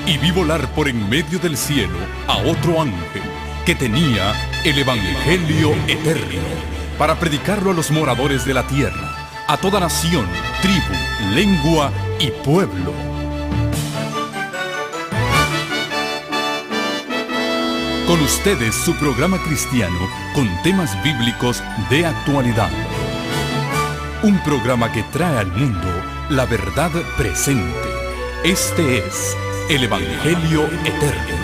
y vi volar por en medio del cielo a otro ángel que tenía el Evangelio eterno para predicarlo a los moradores de la tierra, a toda nación, tribu, lengua y pueblo. Con ustedes su programa cristiano con temas bíblicos de actualidad. Un programa que trae al mundo la verdad presente. Este es el Evangelio Eterno.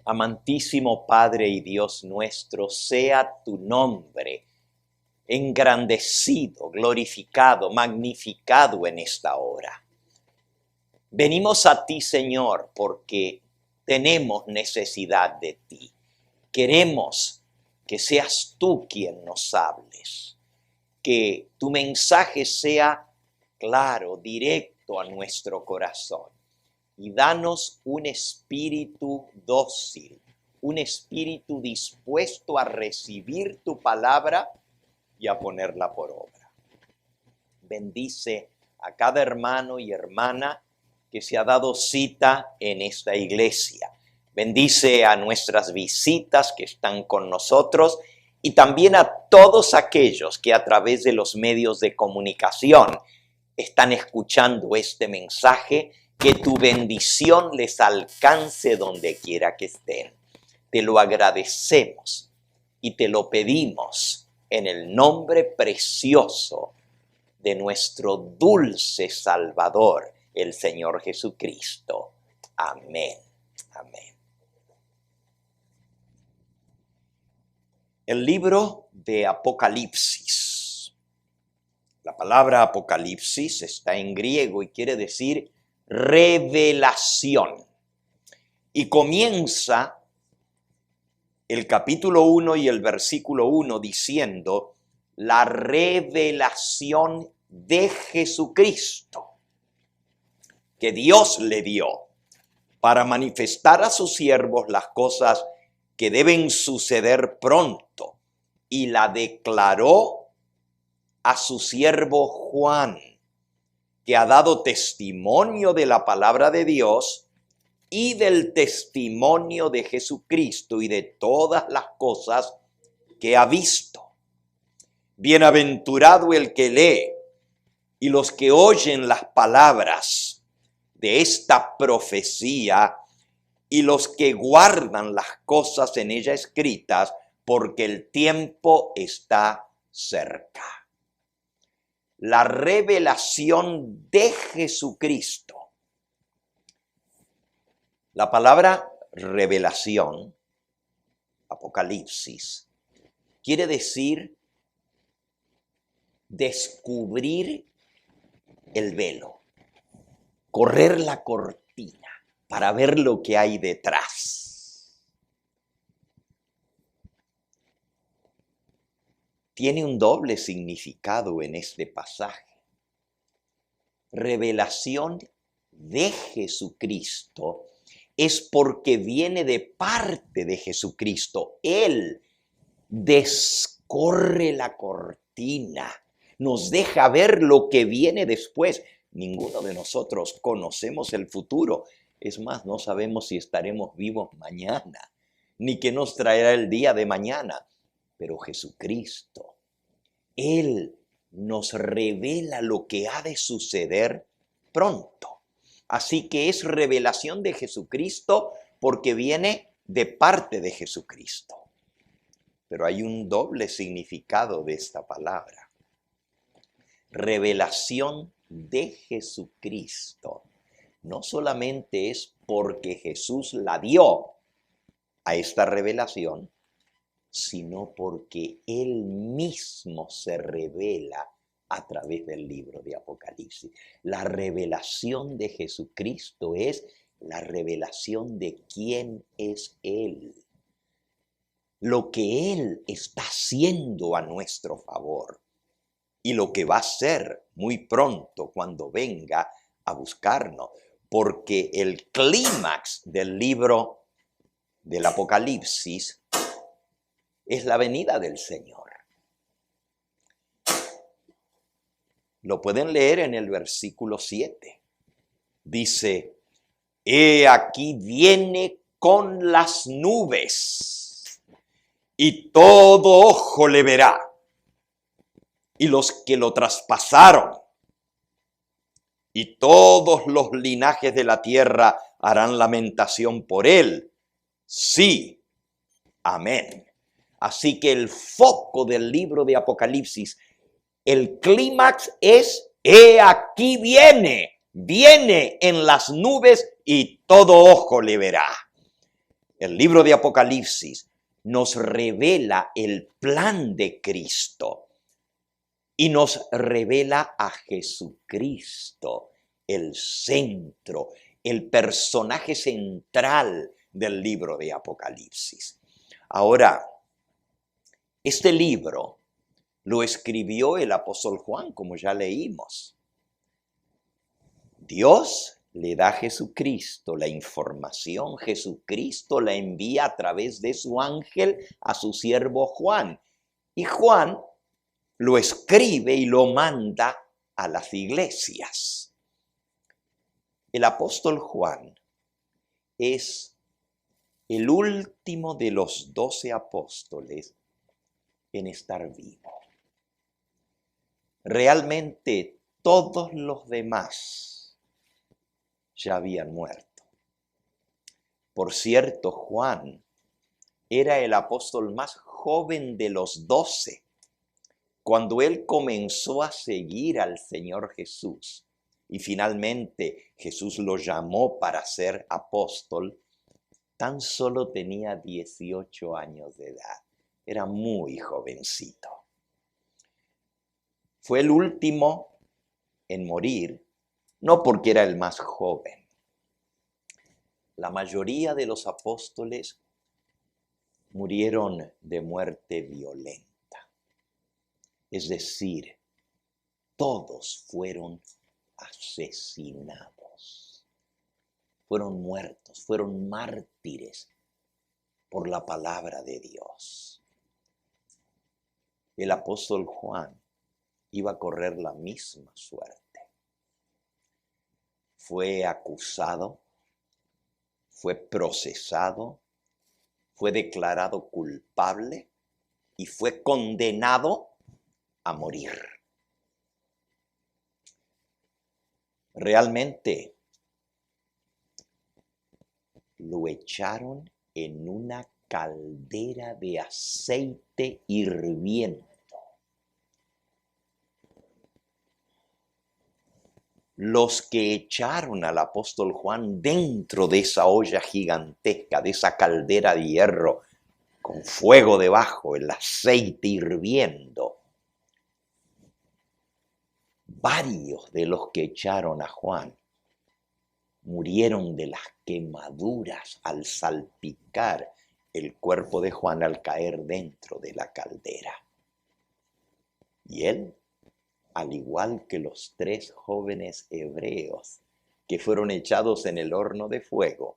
Amantísimo Padre y Dios nuestro, sea tu nombre engrandecido, glorificado, magnificado en esta hora. Venimos a ti, Señor, porque tenemos necesidad de ti. Queremos que seas tú quien nos hables, que tu mensaje sea claro, directo a nuestro corazón. Y danos un espíritu dócil, un espíritu dispuesto a recibir tu palabra y a ponerla por obra. Bendice a cada hermano y hermana que se ha dado cita en esta iglesia. Bendice a nuestras visitas que están con nosotros y también a todos aquellos que a través de los medios de comunicación están escuchando este mensaje. Que tu bendición les alcance donde quiera que estén. Te lo agradecemos y te lo pedimos en el nombre precioso de nuestro dulce Salvador, el Señor Jesucristo. Amén. Amén. El libro de Apocalipsis. La palabra Apocalipsis está en griego y quiere decir revelación. Y comienza el capítulo 1 y el versículo 1 diciendo la revelación de Jesucristo que Dios le dio para manifestar a sus siervos las cosas que deben suceder pronto, y la declaró a su siervo Juan, que ha dado testimonio de la palabra de Dios y del testimonio de Jesucristo y de todas las cosas que ha visto. Bienaventurado el que lee y los que oyen las palabras de esta profecía y los que guardan las cosas en ella escritas, porque el tiempo está cerca. La revelación de Jesucristo. La palabra revelación, Apocalipsis, quiere decir descubrir el velo, correr la cortina para ver lo que hay detrás. Tiene un doble significado en este pasaje. Revelación de Jesucristo es porque viene de parte de Jesucristo. Él descorre la cortina, nos deja ver lo que viene después. Ninguno de nosotros conocemos el futuro. Es más, no sabemos si estaremos vivos mañana, ni qué nos traerá el día de mañana. Pero Jesucristo, Él nos revela lo que ha de suceder pronto. Así que es revelación de Jesucristo porque viene de parte de Jesucristo. Pero hay un doble significado de esta palabra. Revelación de Jesucristo no solamente es porque Jesús la dio a esta revelación, sino porque Él mismo se revela a través del libro de Apocalipsis. La revelación de Jesucristo es la revelación de quién es Él. Lo que Él está haciendo a nuestro favor y lo que va a hacer muy pronto cuando venga a buscarnos. Porque el clímax del libro del Apocalipsis es la venida del Señor. Lo pueden leer en el versículo 7. Dice, he aquí viene con las nubes, y todo ojo le verá, y los que lo traspasaron, y todos los linajes de la tierra harán lamentación por él. Sí, amén. Así que el foco del libro de Apocalipsis, el clímax es, he aquí viene en las nubes y todo ojo le verá. El libro de Apocalipsis nos revela el plan de Cristo y nos revela a Jesucristo, el centro, el personaje central del libro de Apocalipsis. Ahora, este libro lo escribió el apóstol Juan, como ya leímos. Dios le da a Jesucristo la información, Jesucristo la envía a través de su ángel a su siervo Juan. Y Juan lo escribe y lo manda a las iglesias. El apóstol Juan es el último de los 12 apóstoles en estar vivo. Realmente todos los demás ya habían muerto. Por cierto, Juan era el apóstol más joven de los 12. Cuando él comenzó a seguir al Señor Jesús y finalmente Jesús lo llamó para ser apóstol, tan solo tenía 18 años de edad. Era muy jovencito. Fue el último en morir, no porque era el más joven. La mayoría de los apóstoles murieron de muerte violenta. Es decir, todos fueron asesinados, fueron muertos, fueron mártires por la palabra de Dios. El apóstol Juan iba a correr la misma suerte. Fue acusado, fue procesado, fue declarado culpable y fue condenado a morir. Realmente lo echaron en una caldera de aceite hirviendo. Los que echaron al apóstol Juan dentro de esa olla gigantesca, de esa caldera de hierro, con fuego debajo, el aceite hirviendo, varios de los que echaron a Juan murieron de las quemaduras al salpicar el cuerpo de Juan al caer dentro de la caldera. Y él, al igual que los 3 jóvenes hebreos que fueron echados en el horno de fuego,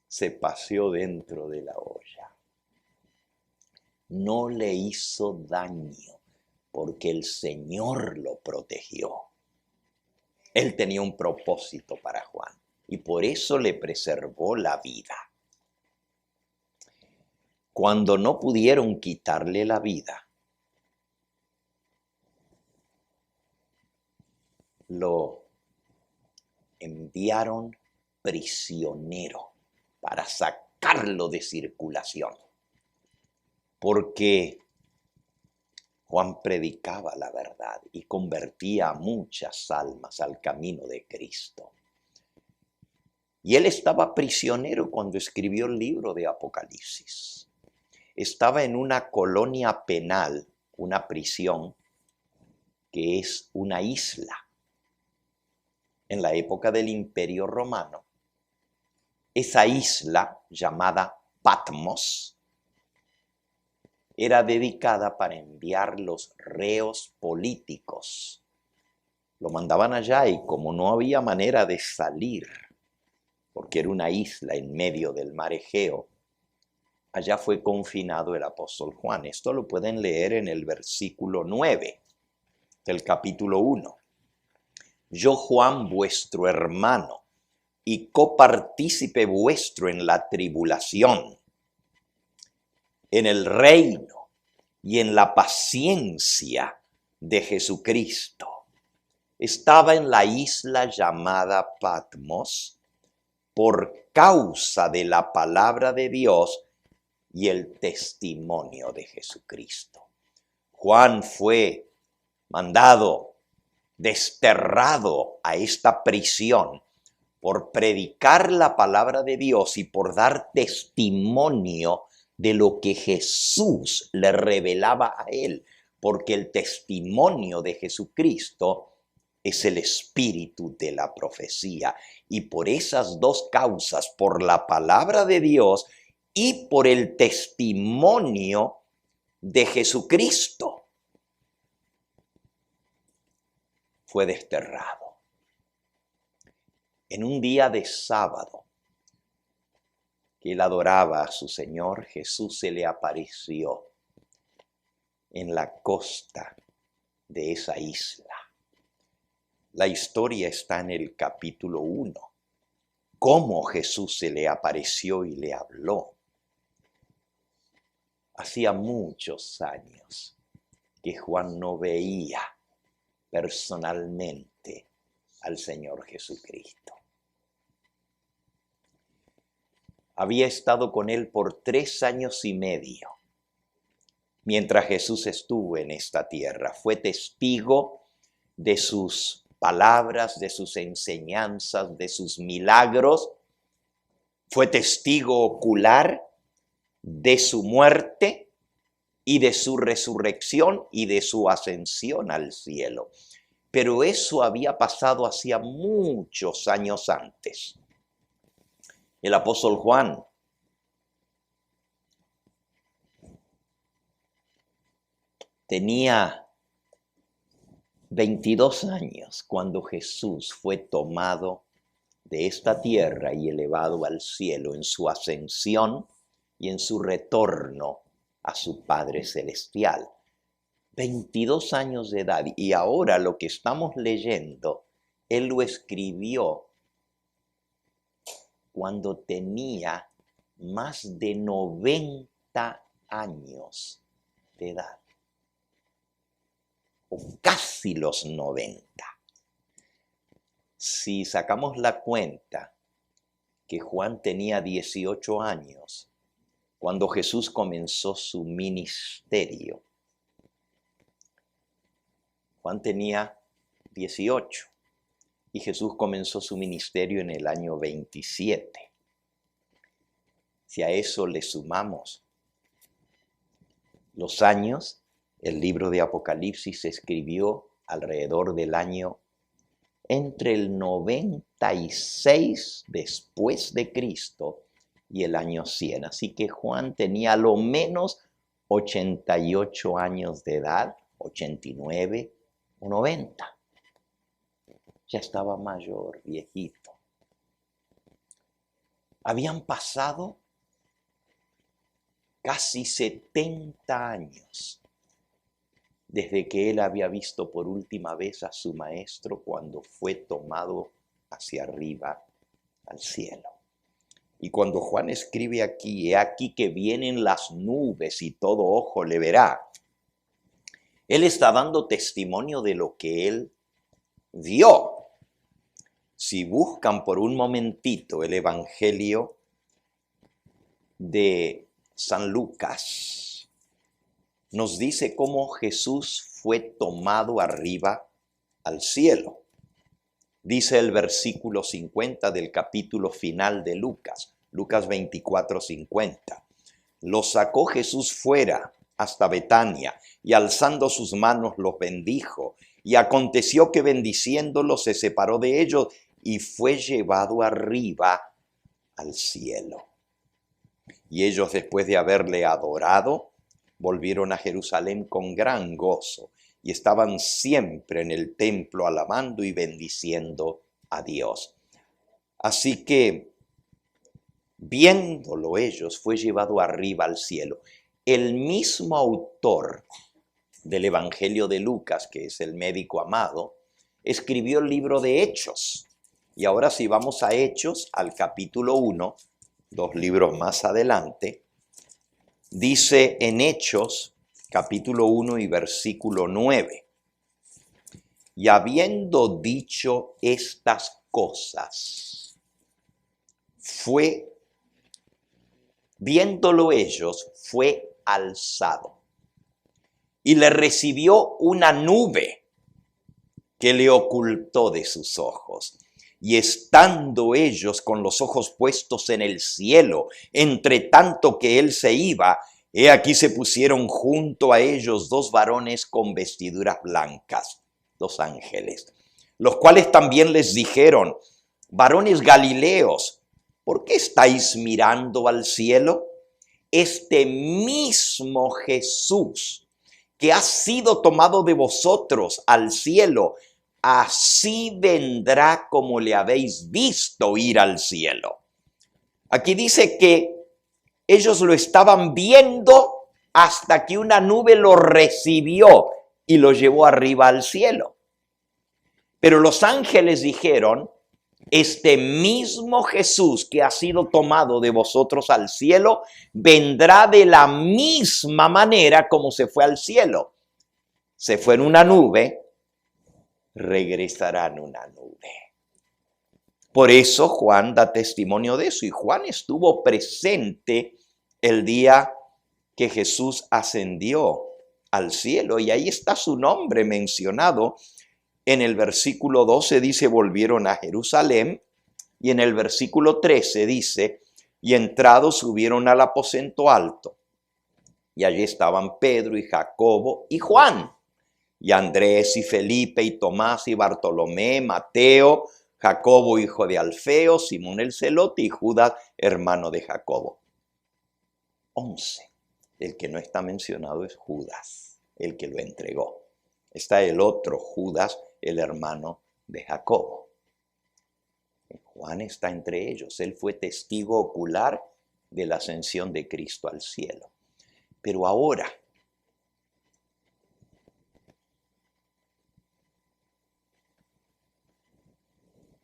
se paseó dentro de la olla. No le hizo daño porque el Señor lo protegió. Él tenía un propósito para Juan y por eso le preservó la vida. Cuando no pudieron quitarle la vida, lo enviaron prisionero para sacarlo de circulación, porque Juan predicaba la verdad y convertía a muchas almas al camino de Cristo. Y él estaba prisionero cuando escribió el libro de Apocalipsis. Estaba en una colonia penal, una prisión, que es una isla. En la época del Imperio Romano, esa isla llamada Patmos era dedicada para enviar los reos políticos. Lo mandaban allá y como no había manera de salir, porque era una isla en medio del mar Egeo, allá fue confinado el apóstol Juan. Esto lo pueden leer en el versículo 9 del capítulo 1. yo Juan vuestro hermano y copartícipe vuestro en la tribulación, en el reino y en la paciencia de Jesucristo. Estaba en la isla llamada Patmos por causa de la palabra de Dios y el testimonio de Jesucristo. Juan fue mandado, desterrado a esta prisión por predicar la palabra de Dios y por dar testimonio de lo que Jesús le revelaba a él, porque el testimonio de Jesucristo es el espíritu de la profecía. Y por esas dos causas, por la palabra de Dios y por el testimonio de Jesucristo, fue desterrado. En un día de sábado, que él adoraba a su Señor, Jesús se le apareció en la costa de esa isla. La historia está en el capítulo 1. Cómo Jesús se le apareció y le habló. Hacía muchos años que Juan no veía personalmente al Señor Jesucristo. Había estado con él por 3 años y medio, mientras Jesús estuvo en esta tierra. Fue testigo de sus palabras, de sus enseñanzas, de sus milagros. Fue testigo ocular de su muerte y de su resurrección y de su ascensión al cielo. Pero eso había pasado hacía muchos años antes. El apóstol Juan tenía 22 años cuando Jesús fue tomado de esta tierra y elevado al cielo en su ascensión y en su retorno a su Padre Celestial. 22 años de edad, y ahora lo que estamos leyendo, él lo escribió cuando tenía más de 90 años de edad. O casi los 90. Si sacamos la cuenta que Juan tenía 18 años cuando Jesús comenzó su ministerio. Juan tenía 18 y Jesús comenzó su ministerio en el año 27. Si a eso le sumamos los años, el libro de Apocalipsis se escribió alrededor del año entre el 96 después de Cristo y el año 100. Así que Juan tenía a lo menos 88 años de edad, 89 o 90. Ya estaba mayor, viejito. Habían pasado casi 70 años desde que él había visto por última vez a su maestro cuando fue tomado hacia arriba al cielo. Y cuando Juan escribe aquí, he aquí que vienen las nubes y todo ojo le verá, él está dando testimonio de lo que él vio. Si buscan por un momentito el Evangelio de San Lucas, nos dice cómo Jesús fue tomado arriba al cielo. Dice el versículo 50 del capítulo final de Lucas, Lucas 24:50. Lo sacó Jesús fuera hasta Betania y alzando sus manos los bendijo. Y aconteció que bendiciéndolos se separó de ellos y fue llevado arriba al cielo. Y ellos, después de haberle adorado, volvieron a Jerusalén con gran gozo y estaban siempre en el templo alabando y bendiciendo a Dios. Así que, viéndolo ellos, fue llevado arriba al cielo. El mismo autor del Evangelio de Lucas, que es el médico amado, escribió el libro de Hechos. Y ahora si vamos a Hechos, al capítulo 1, 2 libros más adelante, dice en Hechos, capítulo 1 y versículo 9. Y habiendo dicho estas cosas, viéndolo ellos, fue alzado. Y le recibió una nube que le ocultó de sus ojos. Y estando ellos con los ojos puestos en el cielo, entre tanto que él se iba, he aquí se pusieron junto a ellos 2 varones con vestiduras blancas, 2 ángeles, los cuales también les dijeron: varones Galileos, ¿por qué estáis mirando al cielo? Este mismo Jesús que ha sido tomado de vosotros al cielo, así vendrá como le habéis visto ir al cielo. Aquí dice que ellos lo estaban viendo hasta que una nube lo recibió y lo llevó arriba al cielo. Pero los ángeles dijeron: este mismo Jesús que ha sido tomado de vosotros al cielo, vendrá de la misma manera como se fue al cielo. Se fue en una nube, regresará en una nube. Por eso Juan da testimonio de eso. Y Juan estuvo presente el día que Jesús ascendió al cielo. Y ahí está su nombre mencionado. En el versículo 12 dice: volvieron a Jerusalén. Y en el versículo 13 dice: y entrados subieron al aposento alto. Y allí estaban Pedro y Jacobo y Juan, y Andrés y Felipe y Tomás y Bartolomé, Mateo, Jacobo hijo de Alfeo, Simón el celote y Judas hermano de Jacobo. 11. El que no está mencionado es Judas, el que lo entregó. Está el otro Judas, el hermano de Jacobo. Juan está entre ellos. Él fue testigo ocular de la ascensión de Cristo al cielo. Pero ahora,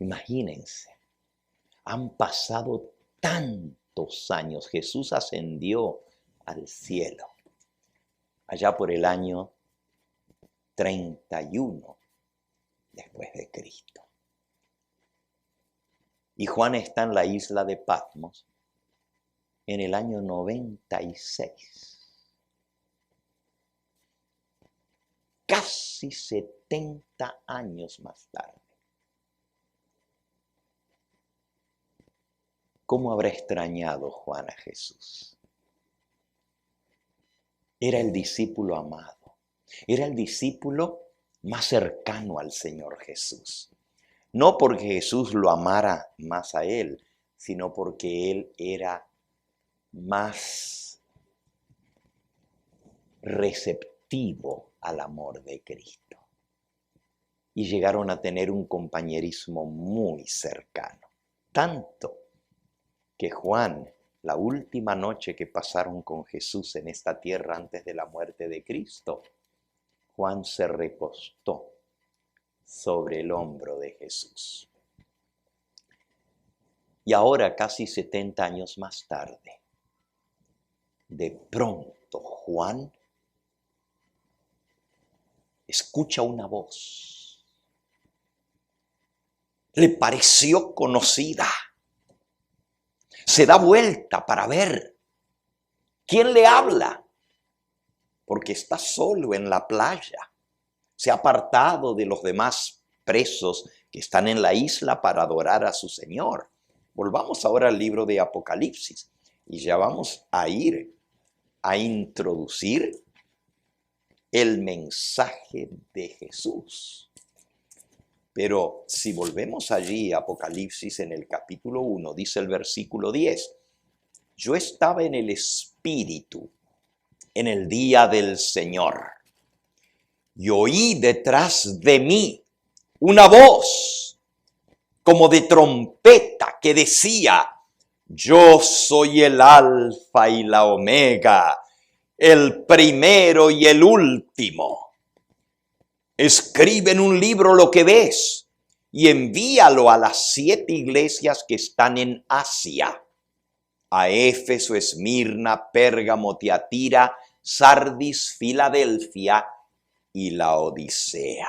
imagínense, han pasado tantos años. Jesús ascendió al cielo allá por el año 31 después de Cristo. Y Juan está en la isla de Patmos en el año 96. Casi 70 años más tarde. ¿Cómo habrá extrañado Juan a Jesús? Era el discípulo amado. Era el discípulo más cercano al Señor Jesús. No porque Jesús lo amara más a él, sino porque él era más receptivo al amor de Cristo. Y llegaron a tener un compañerismo muy cercano. Tanto que Juan, la última noche que pasaron con Jesús en esta tierra antes de la muerte de Cristo, Juan se recostó sobre el hombro de Jesús. Y ahora, casi 70 años más tarde, de pronto Juan escucha una voz. Le pareció conocida. Se da vuelta para ver quién le habla, porque está solo en la playa. Se ha apartado de los demás presos que están en la isla para adorar a su Señor. Volvamos ahora al libro de Apocalipsis y ya vamos a ir a introducir el mensaje de Jesús. Pero si volvemos allí a Apocalipsis en el capítulo 1, dice el versículo 10, yo estaba en el Espíritu en el día del Señor y oí detrás de mí una voz como de trompeta que decía, yo soy el Alfa y la Omega, el primero y el último. escribe en un libro lo que ves y envíalo a las 7 iglesias que están en Asia, a Éfeso, Esmirna, Pérgamo, Tiatira, Sardis, Filadelfia y Laodicea.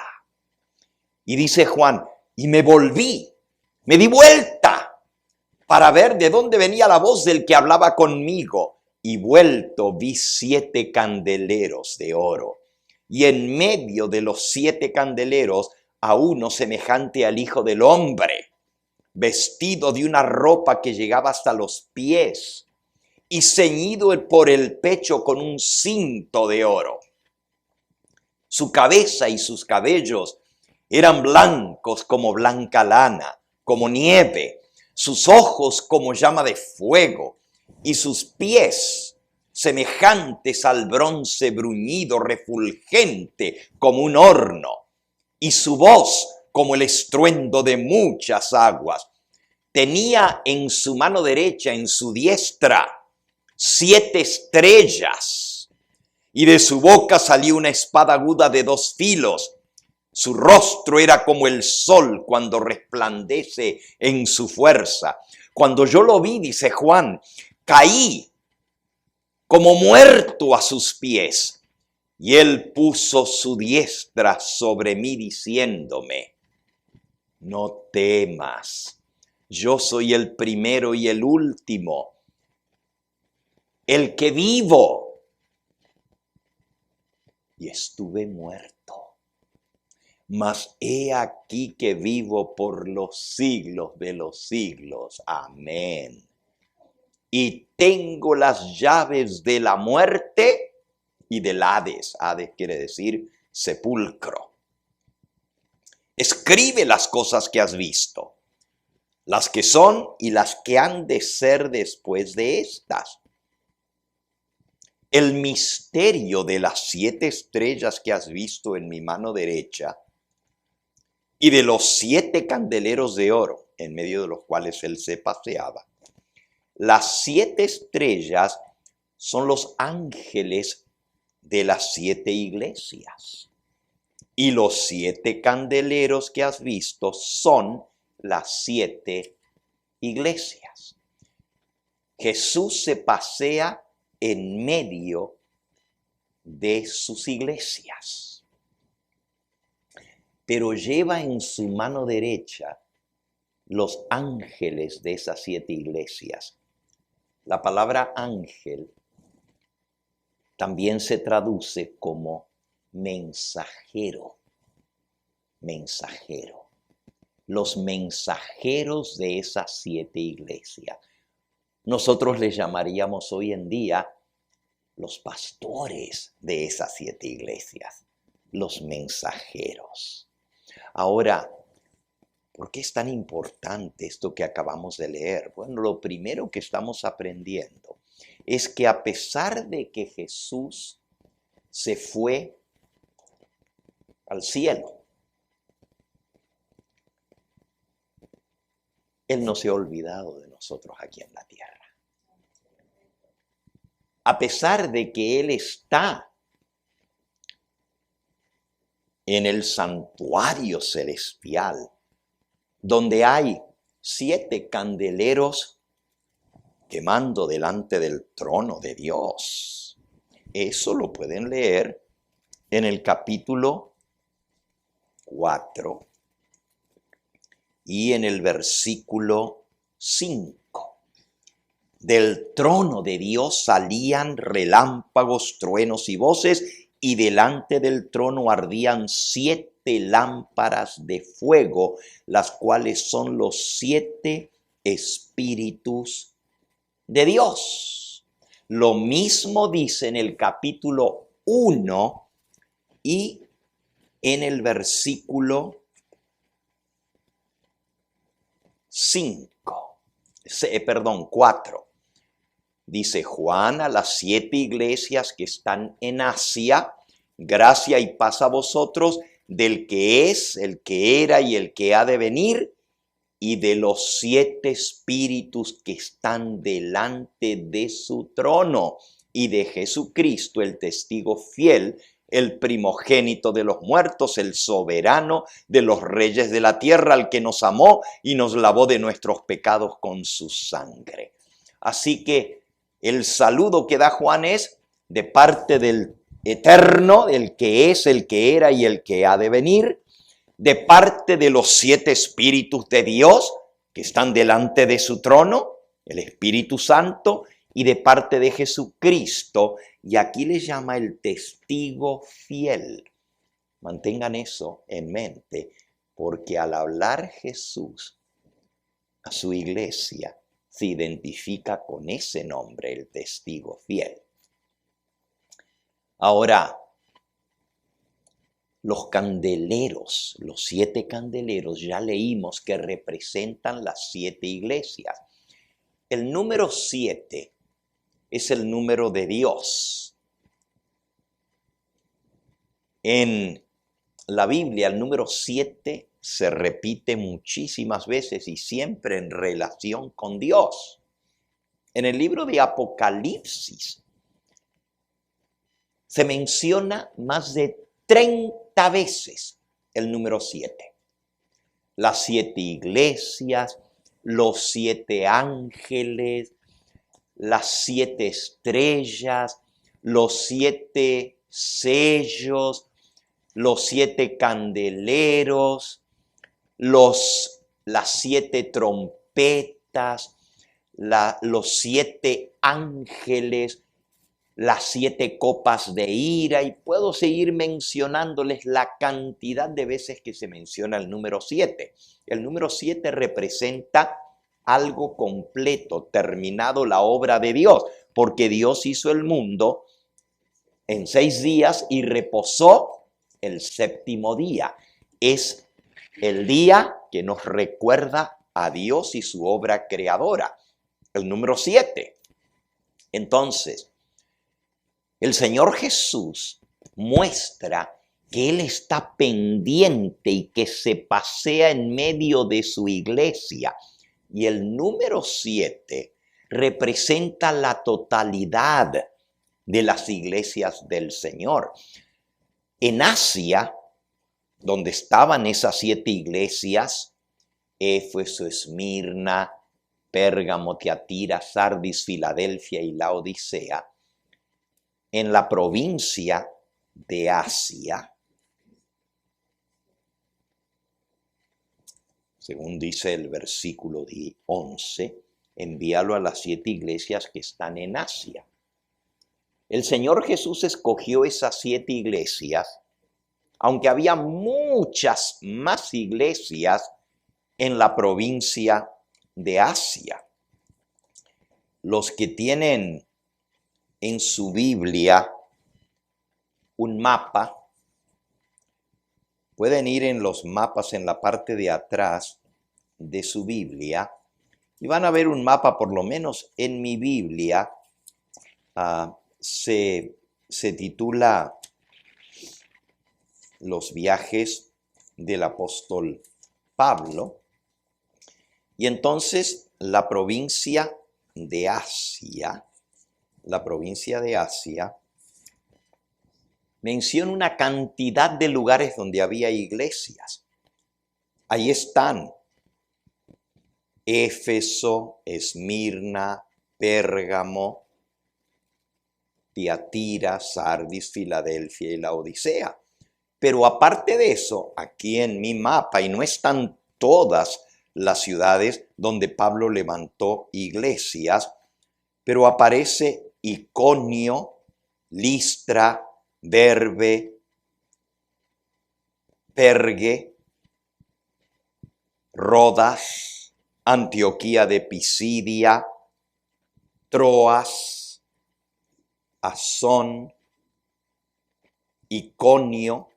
Y dice Juan, y me di vuelta para ver de dónde venía la voz del que hablaba conmigo. Y vuelto vi 7 candeleros de oro, y en medio de los 7 candeleros a uno semejante al Hijo del Hombre, vestido de una ropa que llegaba hasta los pies, y ceñido por el pecho con un cinto de oro. Su cabeza y sus cabellos eran blancos como blanca lana, como nieve, sus ojos como llama de fuego, y sus pies semejantes al bronce bruñido, refulgente como un horno, y su voz como el estruendo de muchas aguas. Tenía en su mano derecha, en su diestra, 7 estrellas, y de su boca salió una espada aguda de 2 filos. Su rostro era como el sol cuando resplandece en su fuerza. Cuando yo lo vi, dice Juan, caí como muerto a sus pies. Y él puso su diestra sobre mí diciéndome, no temas, yo soy el primero y el último, el que vivo. Y estuve muerto, mas he aquí que vivo por los siglos de los siglos. Amén. Y tengo las llaves de la muerte y del Hades. Hades quiere decir sepulcro. Escribe las cosas que has visto, las que son y las que han de ser después de estas. El misterio de las 7 estrellas que has visto en mi mano derecha y de los 7 candeleros de oro en medio de los cuales él se paseaba. Las 7 estrellas son los ángeles de las 7 iglesias. Y los 7 candeleros que has visto son las 7 iglesias. Jesús se pasea en medio de sus iglesias, pero lleva en su mano derecha los ángeles de esas 7 iglesias. La palabra ángel también se traduce como mensajero. Mensajero. Los mensajeros de esas 7 iglesias. Nosotros les llamaríamos hoy en día los pastores de esas 7 iglesias. Los mensajeros. Ahora, ¿por qué es tan importante esto que acabamos de leer? Bueno, lo primero que estamos aprendiendo es que a pesar de que Jesús se fue al cielo, Él no se ha olvidado de nosotros aquí en la tierra. A pesar de que Él está en el santuario celestial, donde hay 7 candeleros quemando delante del trono de Dios. Eso lo pueden leer en el capítulo 4 y en el versículo 5. Del trono de Dios salían relámpagos, truenos y voces, y delante del trono ardían 7 lámparas de fuego, las cuales son los 7 espíritus de Dios. Lo mismo dice en el capítulo 1 y en el versículo 4. Dice Juan a las 7 iglesias que están en Asia, gracia y paz a vosotros, del que es, el que era y el que ha de venir, y de los 7 espíritus que están delante de su trono, y de Jesucristo, el testigo fiel, el primogénito de los muertos, el soberano de los reyes de la tierra, al que nos amó y nos lavó de nuestros pecados con su sangre. Así que el saludo que da Juan es de parte del Eterno, el que es, el que era y el que ha de venir, de parte de los 7 espíritus de Dios que están delante de su trono, el Espíritu Santo, y de parte de Jesucristo, y aquí le llama el testigo fiel. Mantengan eso en mente, porque al hablar Jesús a su iglesia, se identifica con ese nombre, el testigo fiel. Ahora, los candeleros, los 7 candeleros, ya leímos que representan las 7 iglesias. El número 7 es el número de Dios. En la Biblia, el número 7 se repite muchísimas veces y siempre en relación con Dios. En el libro de Apocalipsis se menciona más de 30 veces el número 7. Las 7 iglesias, los 7 ángeles, las 7 estrellas, los 7 sellos, los 7 candeleros, las 7 trompetas, los 7 ángeles, las 7 copas de ira, y puedo seguir mencionándoles la cantidad de veces que se menciona el número 7. El número 7 representa algo completo, terminado la obra de Dios, porque Dios hizo el mundo en 6 días y reposó el 7º día. Es el día que nos recuerda a Dios y su obra creadora, el número 7. Entonces, el Señor Jesús muestra que Él está pendiente y que se pasea en medio de su iglesia. Y el número 7 representa la totalidad de las iglesias del Señor. En Asia, donde estaban esas 7 iglesias, Éfeso, Esmirna, Pérgamo, Tiatira, Sardis, Filadelfia y Laodicea, en la provincia de Asia, según dice el versículo 11, envíalo a las 7 iglesias que están en Asia. El Señor Jesús escogió esas 7 iglesias, aunque había muchas más iglesias en la provincia de Asia. Los que tienen en su Biblia un mapa, pueden ir en los mapas en la parte de atrás de su Biblia y van a ver un mapa, por lo menos en mi Biblia, se titula Los viajes del apóstol Pablo, y entonces la provincia de Asia menciona una cantidad de lugares donde había iglesias. Ahí están Éfeso, Esmirna, Pérgamo, Tiatira, Sardis, Filadelfia y Laodicea. Pero aparte de eso, aquí en mi mapa, y no están todas las ciudades donde Pablo levantó iglesias, pero aparece Iconio, Listra, Derbe, Pergue, Rodas, Antioquía de Pisidia, Troas, Asón, Iconio,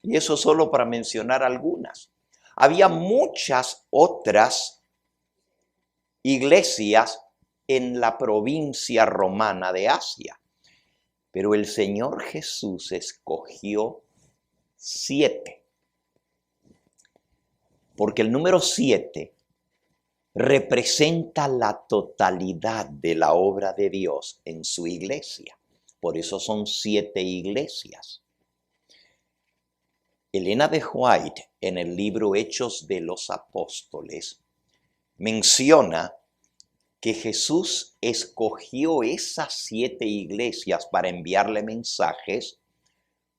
y eso solo para mencionar algunas. Había muchas otras iglesias en la provincia romana de Asia, pero el Señor Jesús escogió 7, porque el número 7 representa la totalidad de la obra de Dios en su iglesia. Por eso son 7 iglesias. Elena de White, en el libro Hechos de los Apóstoles, menciona que Jesús escogió esas 7 iglesias para enviarle mensajes,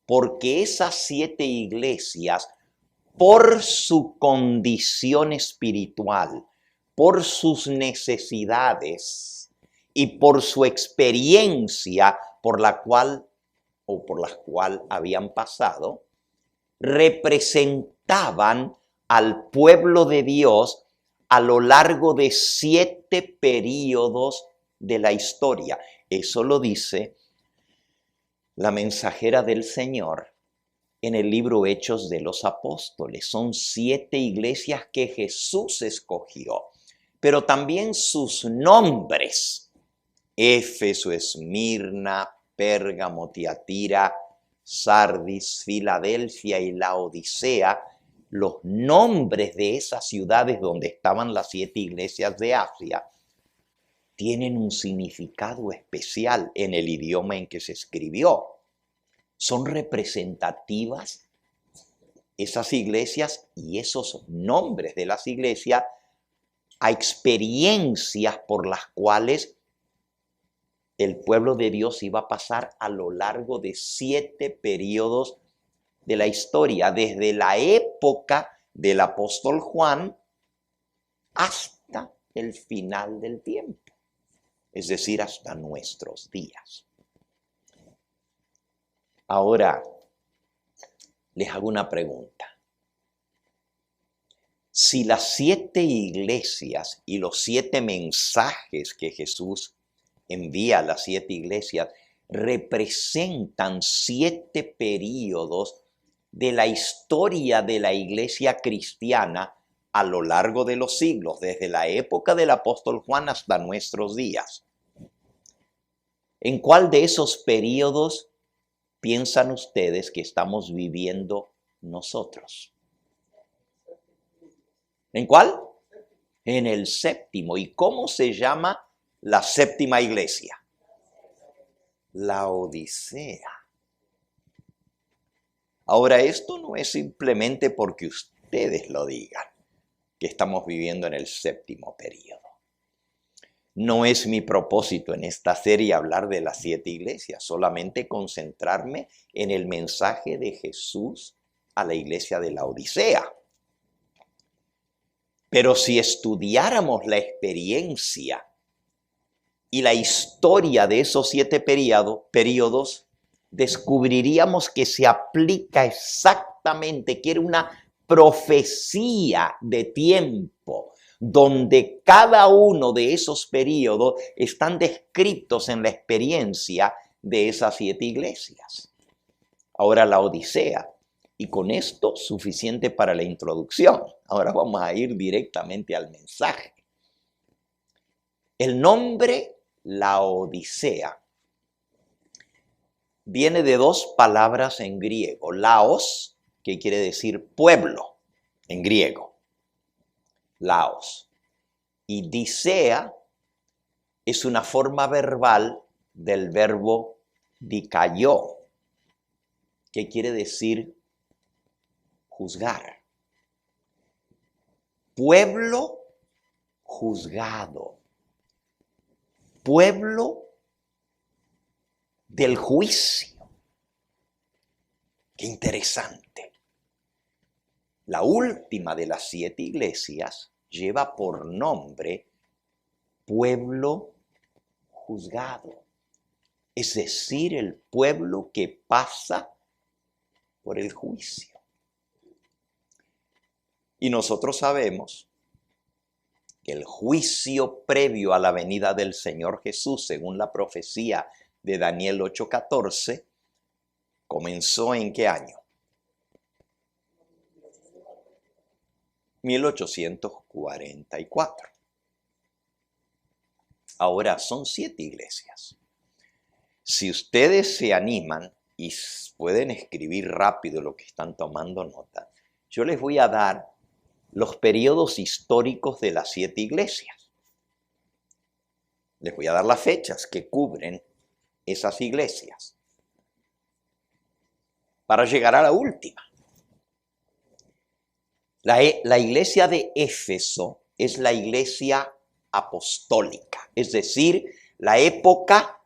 porque esas 7 iglesias, por su condición espiritual, por sus necesidades y por su experiencia por las cual habían pasado, representaban al pueblo de Dios a lo largo de 7 períodos de la historia. Eso lo dice la mensajera del Señor en el libro Hechos de los Apóstoles. Son 7 iglesias que Jesús escogió, pero también sus nombres: Éfeso, Esmirna, Pérgamo, Tiatira, Sardis, Filadelfia y Laodicea. Los nombres de esas ciudades donde estaban las 7 iglesias de Asia tienen un significado especial en el idioma en que se escribió. Son representativas esas iglesias y esos nombres de las iglesias a experiencias por las cuales el pueblo de Dios iba a pasar a lo largo de 7 periodos de la historia, desde la época del apóstol Juan hasta el final del tiempo, es decir, hasta nuestros días. Ahora, les hago una pregunta. Si las 7 iglesias y los 7 mensajes que Jesús envía a las 7 iglesias representan 7 períodos de la historia de la iglesia cristiana a lo largo de los siglos, desde la época del apóstol Juan hasta nuestros días, ¿en cuál de esos períodos piensan ustedes que estamos viviendo nosotros? ¿En cuál? En el 7º. ¿Y cómo se llama la 7ª iglesia? Laodicea. Ahora, esto no es simplemente porque ustedes lo digan, que estamos viviendo en el 7º período. No es mi propósito en esta serie hablar de las 7 iglesias, solamente concentrarme en el mensaje de Jesús a la iglesia de Laodicea. Pero si estudiáramos la experiencia y la historia de esos 7 periodos, descubriríamos que se aplica exactamente, que era una profecía de tiempo, donde cada uno de esos periodos están descritos en la experiencia de esas 7 iglesias. Ahora la Odisea, y con esto suficiente para la introducción. Ahora vamos a ir directamente al mensaje. El nombre Laodicea viene de 2 palabras en griego. Laos, que quiere decir pueblo en griego. Laos. Y dicea es una forma verbal del verbo dikaió, que quiere decir juzgar. Pueblo juzgado. Pueblo del juicio. Qué interesante. La última de las 7 iglesias lleva por nombre pueblo juzgado. Es decir, el pueblo que pasa por el juicio. Y nosotros sabemos que el juicio previo a la venida del Señor Jesús, según la profecía de Daniel 8:14, comenzó ¿en qué año? 1844. Ahora son 7 iglesias. Si ustedes se animan y pueden escribir rápido lo que están tomando nota, yo les voy a dar los periodos históricos de las 7 iglesias. Les voy a dar las fechas que cubren esas iglesias para llegar a la última. La iglesia de Éfeso es la iglesia apostólica, es decir, la época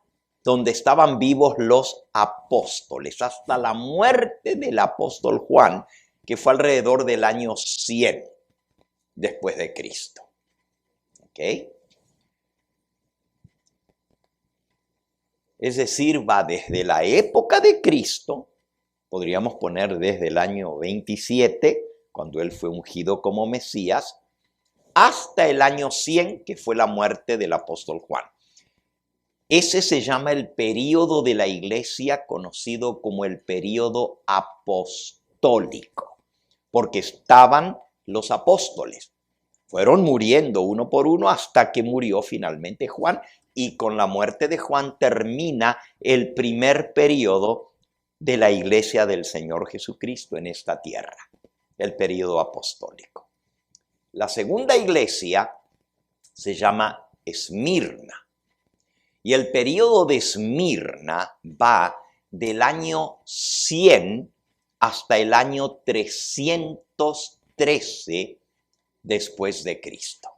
donde estaban vivos los apóstoles, hasta la muerte del apóstol Juan, que fue alrededor del año 100 después de Cristo. ¿Ok? Es decir, va desde la época de Cristo, podríamos poner desde el año 27, cuando él fue ungido como Mesías, hasta el año 100, que fue la muerte del apóstol Juan. Ese se llama el período de la iglesia conocido como el período apostólico, porque estaban los apóstoles. Fueron muriendo uno por uno hasta que murió finalmente Juan, y con la muerte de Juan termina el primer período de la iglesia del Señor Jesucristo en esta tierra, el período apostólico. La segunda iglesia se llama Esmirna, y el período de Esmirna va del año 100 hasta el año 313 después de Cristo.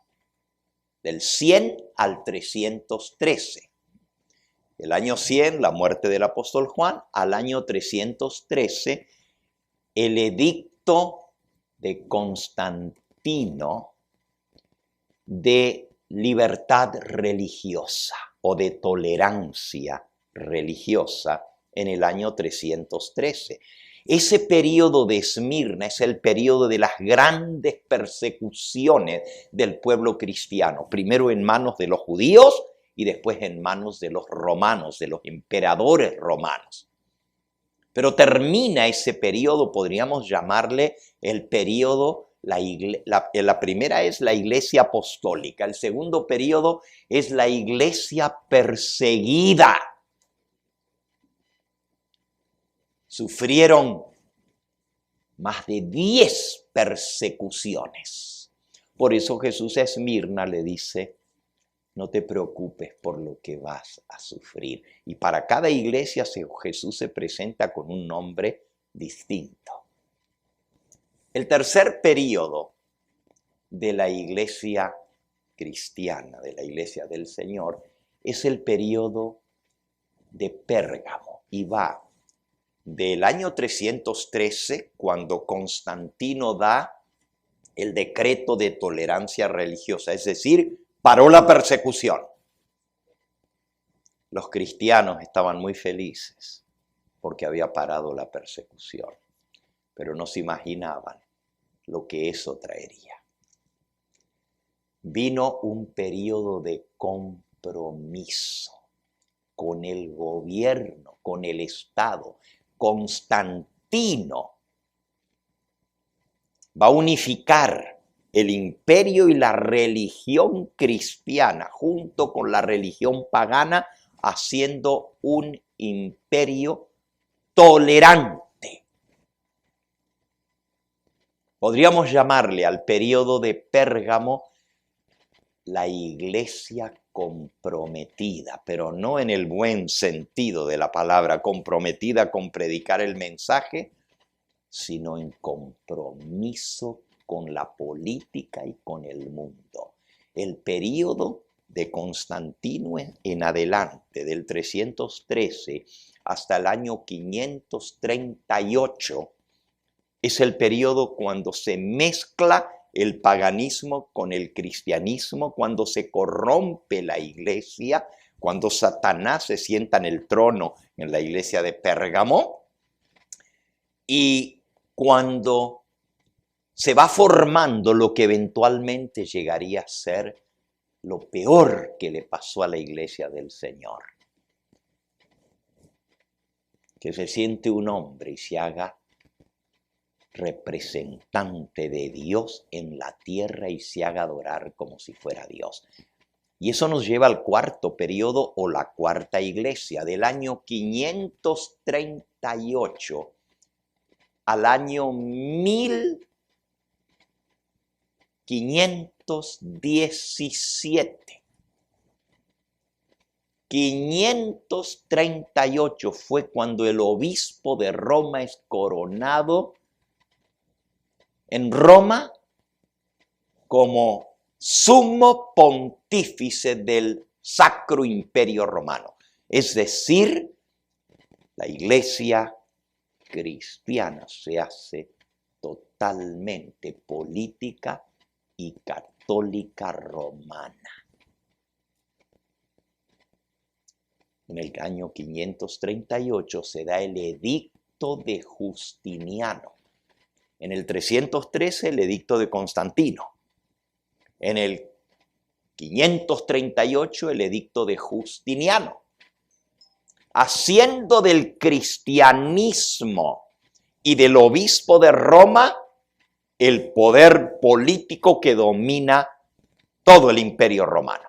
Del 100 al 313. El año 100, la muerte del apóstol Juan, al año 313, el edicto de Constantino de libertad religiosa o de tolerancia religiosa en el año 313. Ese período de Esmirna es el período de las grandes persecuciones del pueblo cristiano, primero en manos de los judíos y después en manos de los romanos, de los emperadores romanos. Pero termina ese periodo, podríamos llamarle el periodo, la primera es la iglesia apostólica, el segundo periodo es la iglesia perseguida. Sufrieron más de 10 persecuciones. Por eso Jesús a Esmirna le dice, no te preocupes por lo que vas a sufrir. Y para cada iglesia Jesús se presenta con un nombre distinto. El tercer periodo de la iglesia cristiana, de la iglesia del Señor, es el periodo de Pérgamo y va del año 313, cuando Constantino da el decreto de tolerancia religiosa, es decir, paró la persecución. Los cristianos estaban muy felices porque había parado la persecución, pero no se imaginaban lo que eso traería. Vino un periodo de compromiso con el gobierno, con el Estado. Constantino va a unificar el imperio y la religión cristiana junto con la religión pagana, haciendo un imperio tolerante. Podríamos llamarle al periodo de Pérgamo la iglesia comprometida, pero no en el buen sentido de la palabra, comprometida con predicar el mensaje, sino en compromiso con la política y con el mundo. El periodo de Constantino en adelante, del 313 hasta el año 538, es el periodo cuando se mezcla el paganismo con el cristianismo, cuando se corrompe la iglesia, cuando Satanás se sienta en el trono en la iglesia de Pérgamo, y cuando se va formando lo que eventualmente llegaría a ser lo peor que le pasó a la iglesia del Señor. Que se siente un hombre y se haga representante de Dios en la tierra y se haga adorar como si fuera Dios. Y eso nos lleva al cuarto periodo o la cuarta iglesia, del año 538 al año 1517. 538 fue cuando el obispo de Roma es coronado en Roma como sumo pontífice del Sacro Imperio Romano. Es decir, la iglesia cristiana se hace totalmente política y católica romana. En el año 538 se da el edicto de Justiniano. En el 313 el edicto de Constantino. En el 538 el edicto de Justiniano. Haciendo del cristianismo y del obispo de Roma el poder político que domina todo el imperio romano.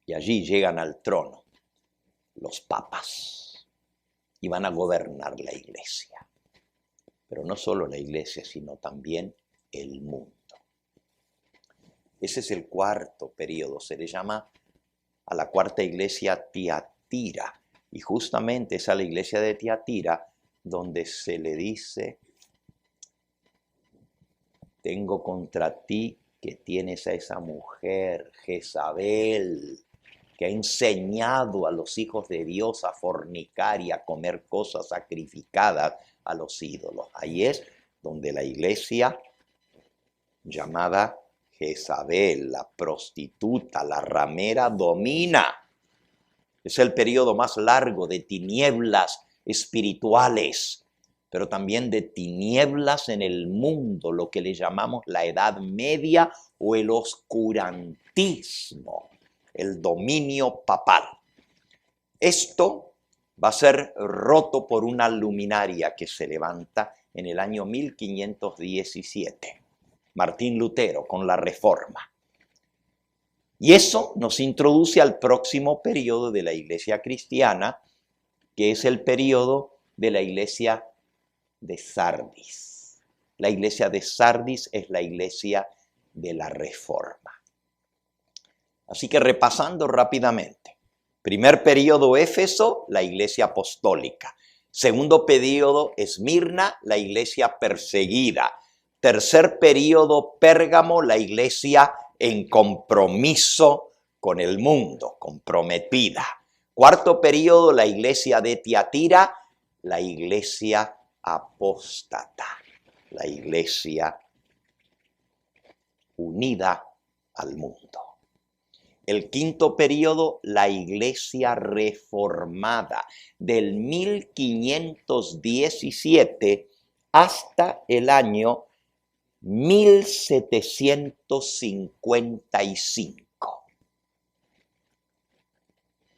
Y allí llegan al trono los papas y van a gobernar la iglesia. Pero no solo la iglesia, sino también el mundo. Ese es el cuarto periodo, se le llama a la cuarta iglesia Tiatira. Y justamente es a la iglesia de Tiatira donde se le dice: tengo contra ti que tienes a esa mujer, Jezabel, que ha enseñado a los hijos de Dios a fornicar y a comer cosas sacrificadas a los ídolos. Ahí es donde la iglesia llamada Jezabel, la prostituta, la ramera, domina. Es el periodo más largo de tinieblas espirituales, pero también de tinieblas en el mundo, lo que le llamamos la Edad Media o el oscurantismo, el dominio papal. Esto va a ser roto por una luminaria que se levanta en el año 1517. Martín Lutero con la Reforma. Y eso nos introduce al próximo periodo de la iglesia cristiana, que es el periodo de la iglesia de Sardis. La iglesia de Sardis es la iglesia de la Reforma. Así que repasando rápidamente. Primer periodo Éfeso, la iglesia apostólica. Segundo periodo Esmirna, la iglesia perseguida. Tercer periodo Pérgamo, la iglesia en compromiso con el mundo, comprometida. Cuarto periodo, la iglesia de Tiatira, la iglesia apóstata, la iglesia unida al mundo. El quinto periodo, la iglesia reformada, del 1517 hasta el año 1755.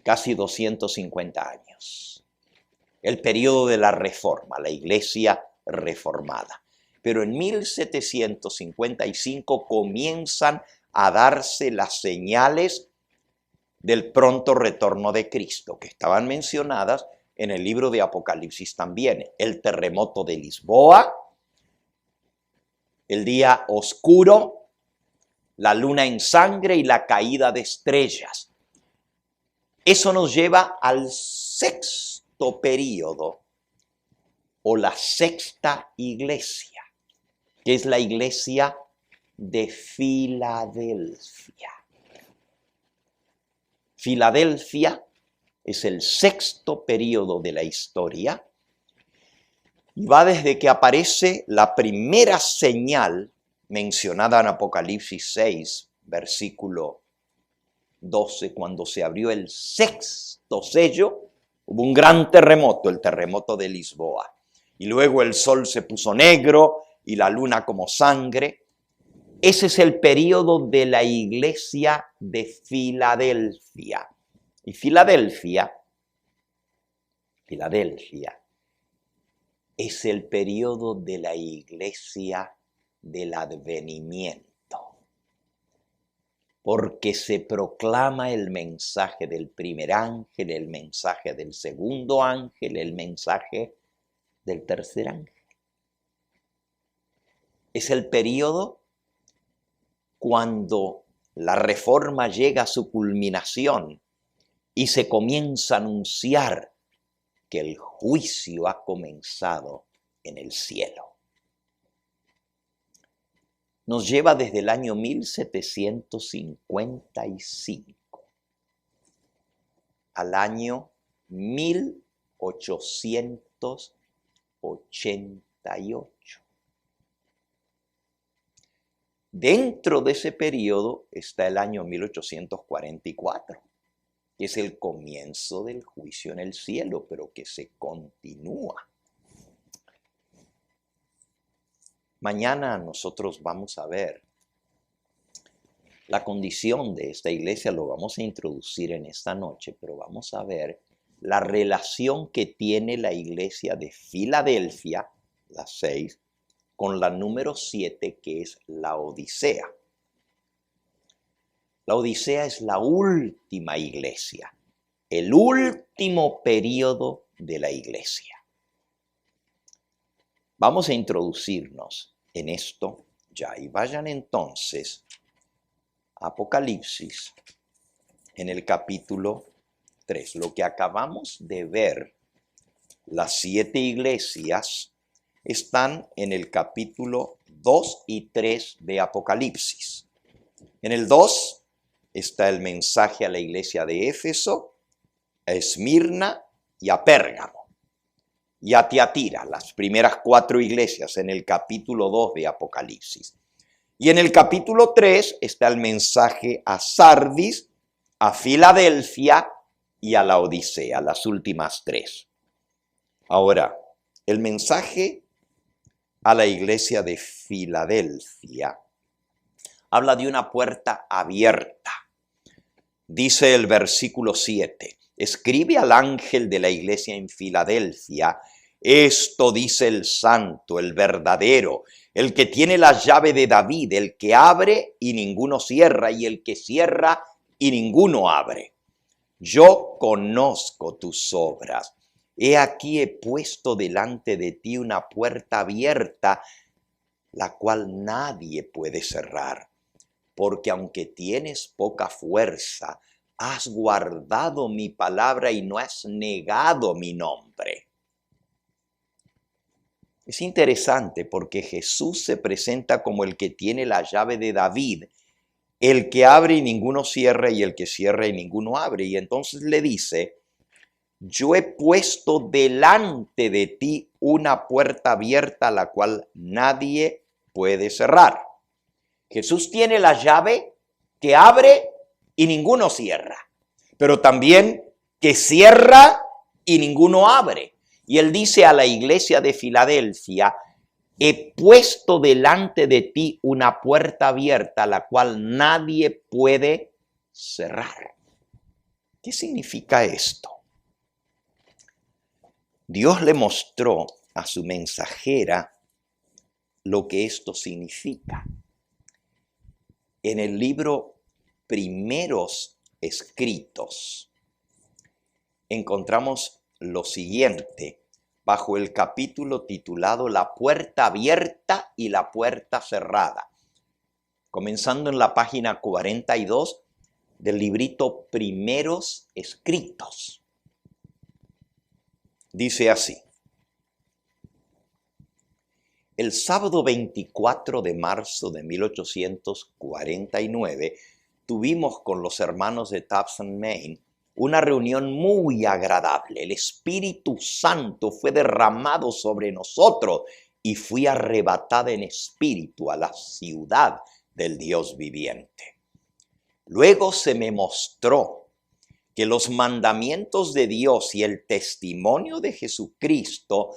Casi 250 años. El periodo de la reforma, la iglesia reformada. Pero en 1755 comienzan a darse las señales del pronto retorno de Cristo, que estaban mencionadas en el libro de Apocalipsis también. El terremoto de Lisboa, el día oscuro, la luna en sangre y la caída de estrellas. Eso nos lleva al sexto periodo o la sexta iglesia, que es la iglesia de Filadelfia. Filadelfia es el sexto periodo de la historia y va desde que aparece la primera señal mencionada en Apocalipsis 6, versículo 12, cuando se abrió el sexto sello, hubo un gran terremoto, el terremoto de Lisboa. Y luego el sol se puso negro y la luna como sangre. Ese es el periodo de la iglesia de Filadelfia. Y Filadelfia es el periodo de la iglesia del advenimiento. Porque se proclama el mensaje del primer ángel, el mensaje del segundo ángel, el mensaje del tercer ángel. Es el periodo cuando la reforma llega a su culminación y se comienza a anunciar que el juicio ha comenzado en el cielo. Nos lleva desde el año 1755 al año 1888. Dentro de ese periodo está el año 1844, que es el comienzo del juicio en el cielo, pero que se continúa. Mañana nosotros vamos a ver la condición de esta iglesia, lo vamos a introducir en esta noche, pero vamos a ver la relación que tiene la iglesia de Filadelfia, la 6, con la número 7, que es la Odisea. La Odisea es la última iglesia, el último periodo de la iglesia. Vamos a introducirnos en esto ya y vayan entonces a Apocalipsis en el capítulo 3. Lo que acabamos de ver, las 7 iglesias, están en el capítulo 2 y 3 de Apocalipsis. En el 2 está el mensaje a la iglesia de Éfeso, a Esmirna y a Pérgamo. Y a Tiatira, las primeras 4 iglesias en el capítulo 2 de Apocalipsis. Y en el capítulo 3 está el mensaje a Sardis, a Filadelfia y a la Odisea, las últimas 3. Ahora, el mensaje a la iglesia de Filadelfia habla de una puerta abierta. Dice el versículo 7, escribe al ángel de la iglesia en Filadelfia, esto dice el santo, el verdadero, el que tiene la llave de David, el que abre y ninguno cierra, y el que cierra y ninguno abre. Yo conozco tus obras. He aquí he puesto delante de ti una puerta abierta, la cual nadie puede cerrar, porque aunque tienes poca fuerza, has guardado mi palabra y no has negado mi nombre. Es interesante porque Jesús se presenta como el que tiene la llave de David, el que abre y ninguno cierra, y el que cierra y ninguno abre. Y entonces le dice, yo he puesto delante de ti una puerta abierta, la cual nadie puede cerrar. Jesús tiene la llave que abre y ninguno cierra, pero también que cierra y ninguno abre. Y él dice a la iglesia de Filadelfia, he puesto delante de ti una puerta abierta, la cual nadie puede cerrar. ¿Qué significa esto? Dios le mostró a su mensajera lo que esto significa. En el libro Primeros Escritos encontramos lo siguiente, bajo el capítulo titulado La puerta abierta y la puerta cerrada, comenzando en la página 42 del librito Primeros Escritos. Dice así, el sábado 24 de marzo de 1849 tuvimos con los hermanos de Towson, Maine, una reunión muy agradable. El Espíritu Santo fue derramado sobre nosotros y fui arrebatada en espíritu a la ciudad del Dios viviente. Luego se me mostró que los mandamientos de Dios y el testimonio de Jesucristo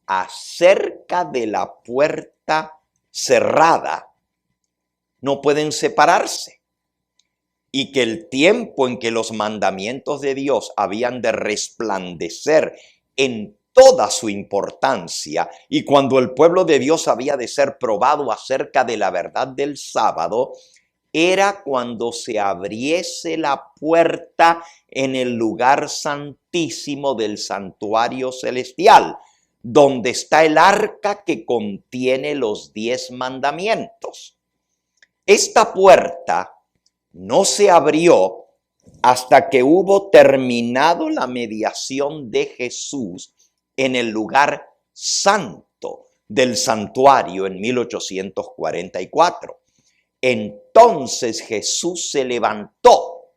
acerca de la puerta cerrada no pueden separarse, y que el tiempo en que los mandamientos de Dios habían de resplandecer en toda su importancia, y cuando el pueblo de Dios había de ser probado acerca de la verdad del sábado, era cuando se abriese la puerta en el lugar santísimo del santuario celestial, donde está el arca que contiene los 10 mandamientos. Esta puerta no se abrió hasta que hubo terminado la mediación de Jesús en el lugar santo del santuario en 1844. Entonces Jesús se levantó,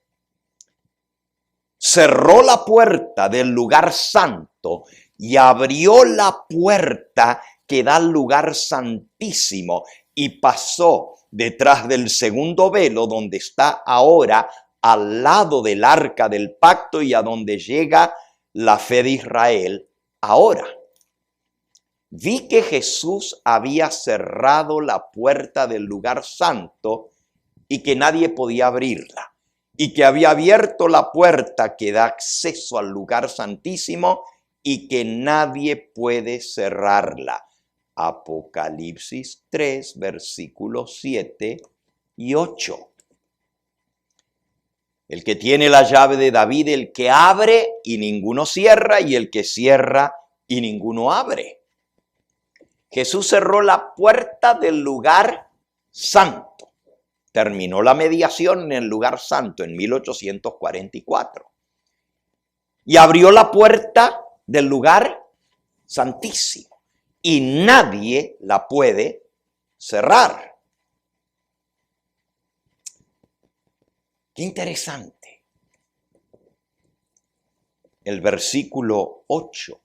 cerró la puerta del lugar santo y abrió la puerta que da al lugar santísimo y pasó detrás del segundo velo donde está ahora al lado del arca del pacto y a donde llega la fe de Israel ahora. Vi que Jesús había cerrado la puerta del lugar santo y que nadie podía abrirla, y que había abierto la puerta que da acceso al lugar santísimo y que nadie puede cerrarla. Apocalipsis 3, versículos 7 y 8. El que tiene la llave de David, el que abre y ninguno cierra, y el que cierra y ninguno abre. Jesús cerró la puerta del lugar santo. Terminó la mediación en el lugar santo en 1844. Y abrió la puerta del lugar santísimo. Y nadie la puede cerrar. Qué interesante. El versículo 8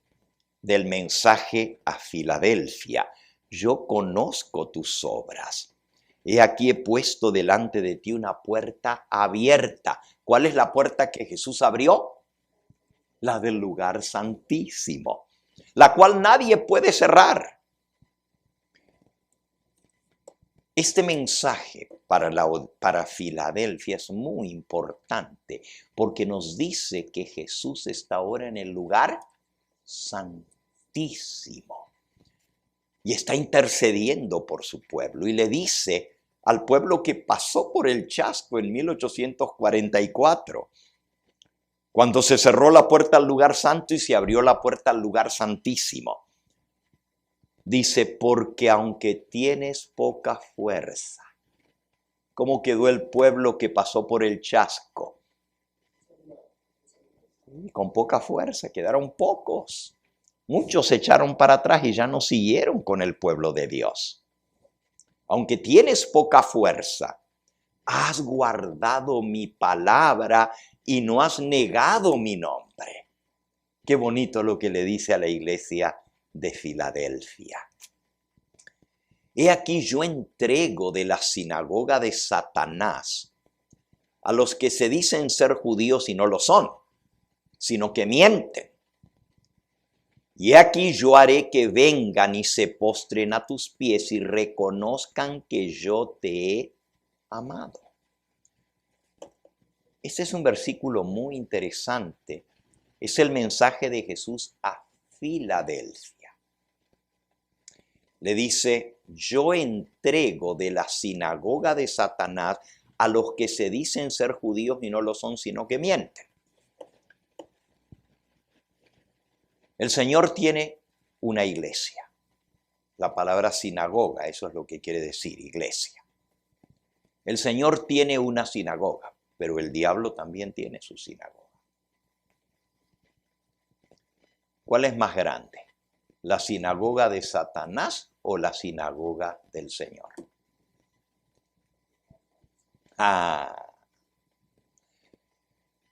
del mensaje a Filadelfia. Yo conozco tus obras. He aquí he puesto delante de ti una puerta abierta. ¿Cuál es la puerta que Jesús abrió? La del lugar santísimo, la cual nadie puede cerrar. Este mensaje para Filadelfia es muy importante porque nos dice que Jesús está ahora en el lugar santísimo y está intercediendo por su pueblo y le dice al pueblo que pasó por el chasco en 1844, cuando se cerró la puerta al lugar santo y se abrió la puerta al lugar santísimo. Dice, porque aunque tienes poca fuerza. ¿Cómo quedó el pueblo que pasó por el chasco? Con poca fuerza, quedaron pocos. Muchos se echaron para atrás y ya no siguieron con el pueblo de Dios. Aunque tienes poca fuerza, has guardado mi palabra y no has negado mi nombre. Qué bonito lo que le dice a la iglesia de Filadelfia. He aquí yo entrego de la sinagoga de Satanás a los que se dicen ser judíos y no lo son, sino que mienten. Y he aquí yo haré que vengan y se postren a tus pies y reconozcan que yo te he amado. Este es un versículo muy interesante. Es el mensaje de Jesús a Filadelfia. Le dice, yo entrego de la sinagoga de Satanás a los que se dicen ser judíos y no lo son, sino que mienten. El Señor tiene una iglesia. La palabra sinagoga, eso es lo que quiere decir, iglesia. El Señor tiene una sinagoga, pero el diablo también tiene su sinagoga. ¿Cuál es más grande? ¿La sinagoga de Satanás o la sinagoga del Señor?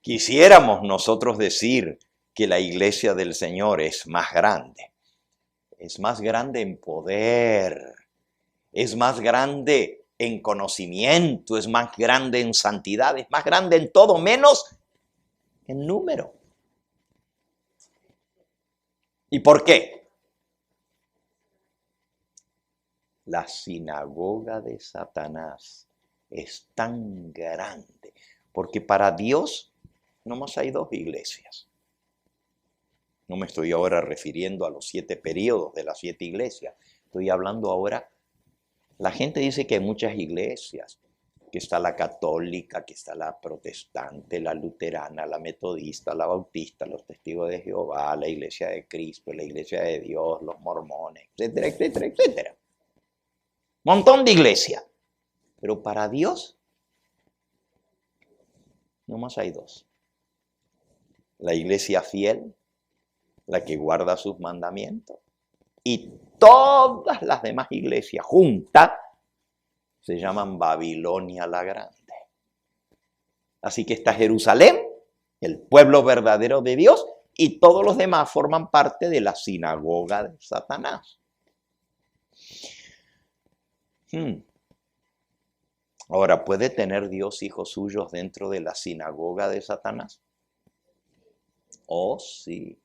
Quisiéramos nosotros decir que la iglesia del Señor es más grande. Es más grande en poder, es más grande en conocimiento, es más grande en santidad, es más grande en todo menos en número. ¿Y por qué? La sinagoga de Satanás es tan grande, porque para Dios nomás hay dos iglesias. No me estoy ahora refiriendo a los 7 periodos de las 7 iglesias. Estoy hablando ahora, la gente dice que hay muchas iglesias, que está la católica, que está la protestante, la luterana, la metodista, la bautista, los testigos de Jehová, la iglesia de Cristo, la iglesia de Dios, los mormones, etcétera, etcétera, etcétera. Montón de iglesias. Pero para Dios Nomás hay dos. La iglesia fiel, la que guarda sus mandamientos, y todas las demás iglesias juntas se llaman Babilonia la Grande. Así que está Jerusalén, el pueblo verdadero de Dios, y todos los demás forman parte de la sinagoga de Satanás. Ahora, ¿puede tener Dios hijos suyos dentro de la sinagoga de Satanás? Oh, sí.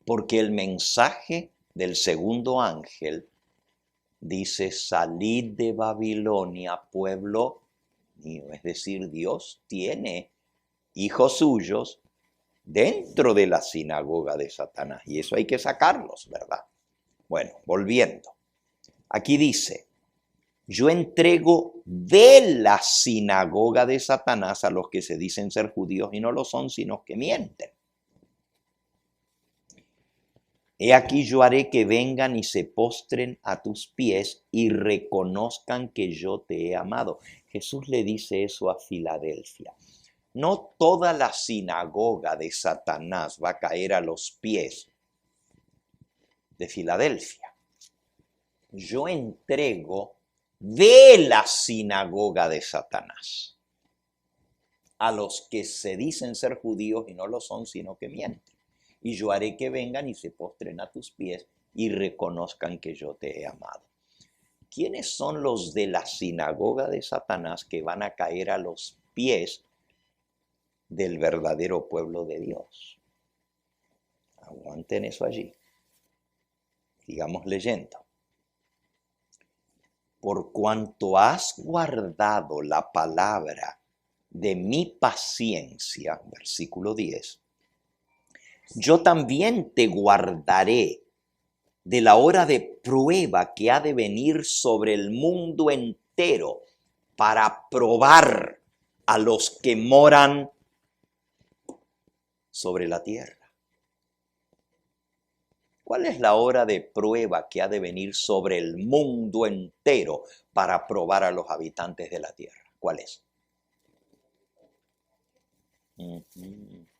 Porque el mensaje del segundo ángel dice: salid de Babilonia, pueblo mío. Es decir, Dios tiene hijos suyos dentro de la sinagoga de Satanás. Y eso hay que sacarlos, ¿verdad? Bueno, volviendo. Aquí dice: yo entrego de la sinagoga de Satanás a los que se dicen ser judíos y no lo son, sino que mienten. He aquí yo haré que vengan y se postren a tus pies y reconozcan que yo te he amado. Jesús le dice eso a Filadelfia. No toda la sinagoga de Satanás va a caer a los pies de Filadelfia. Yo entrego de la sinagoga de Satanás a los que se dicen ser judíos y no lo son, sino que mienten. Y yo haré que vengan y se postren a tus pies y reconozcan que yo te he amado. ¿Quiénes son los de la sinagoga de Satanás que van a caer a los pies del verdadero pueblo de Dios? Aguanten eso allí. Sigamos leyendo. Por cuanto has guardado la palabra de mi paciencia, versículo 10, yo también te guardaré de la hora de prueba que ha de venir sobre el mundo entero para probar a los que moran sobre la tierra. ¿Cuál es la hora de prueba que ha de venir sobre el mundo entero para probar a los habitantes de la tierra? ¿Cuál es?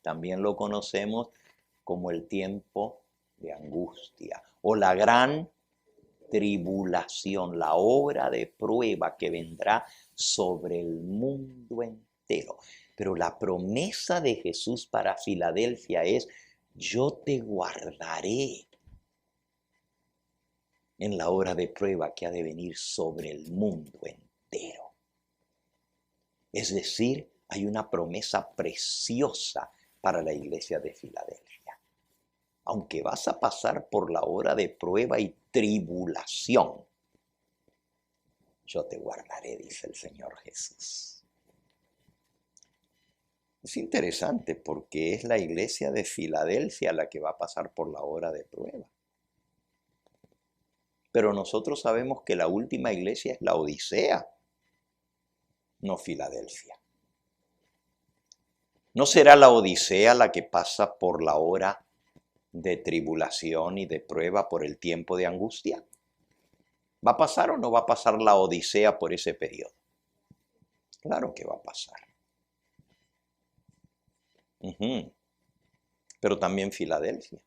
También lo conocemos como el tiempo de angustia o la gran tribulación, la hora de prueba que vendrá sobre el mundo entero. Pero la promesa de Jesús para Filadelfia es: yo te guardaré en la hora de prueba que ha de venir sobre el mundo entero. Es decir, hay una promesa preciosa para la iglesia de Filadelfia. Aunque vas a pasar por la hora de prueba y tribulación, yo te guardaré, dice el Señor Jesús. Es interesante porque es la iglesia de Filadelfia la que va a pasar por la hora de prueba. Pero nosotros sabemos que la última iglesia es la Odisea, no Filadelfia. ¿No será la Odisea la que pasa por la hora de tribulación y de prueba, por el tiempo de angustia? ¿Va a pasar o no va a pasar la Odisea por ese periodo? Claro que va a pasar. Pero también Filadelfia.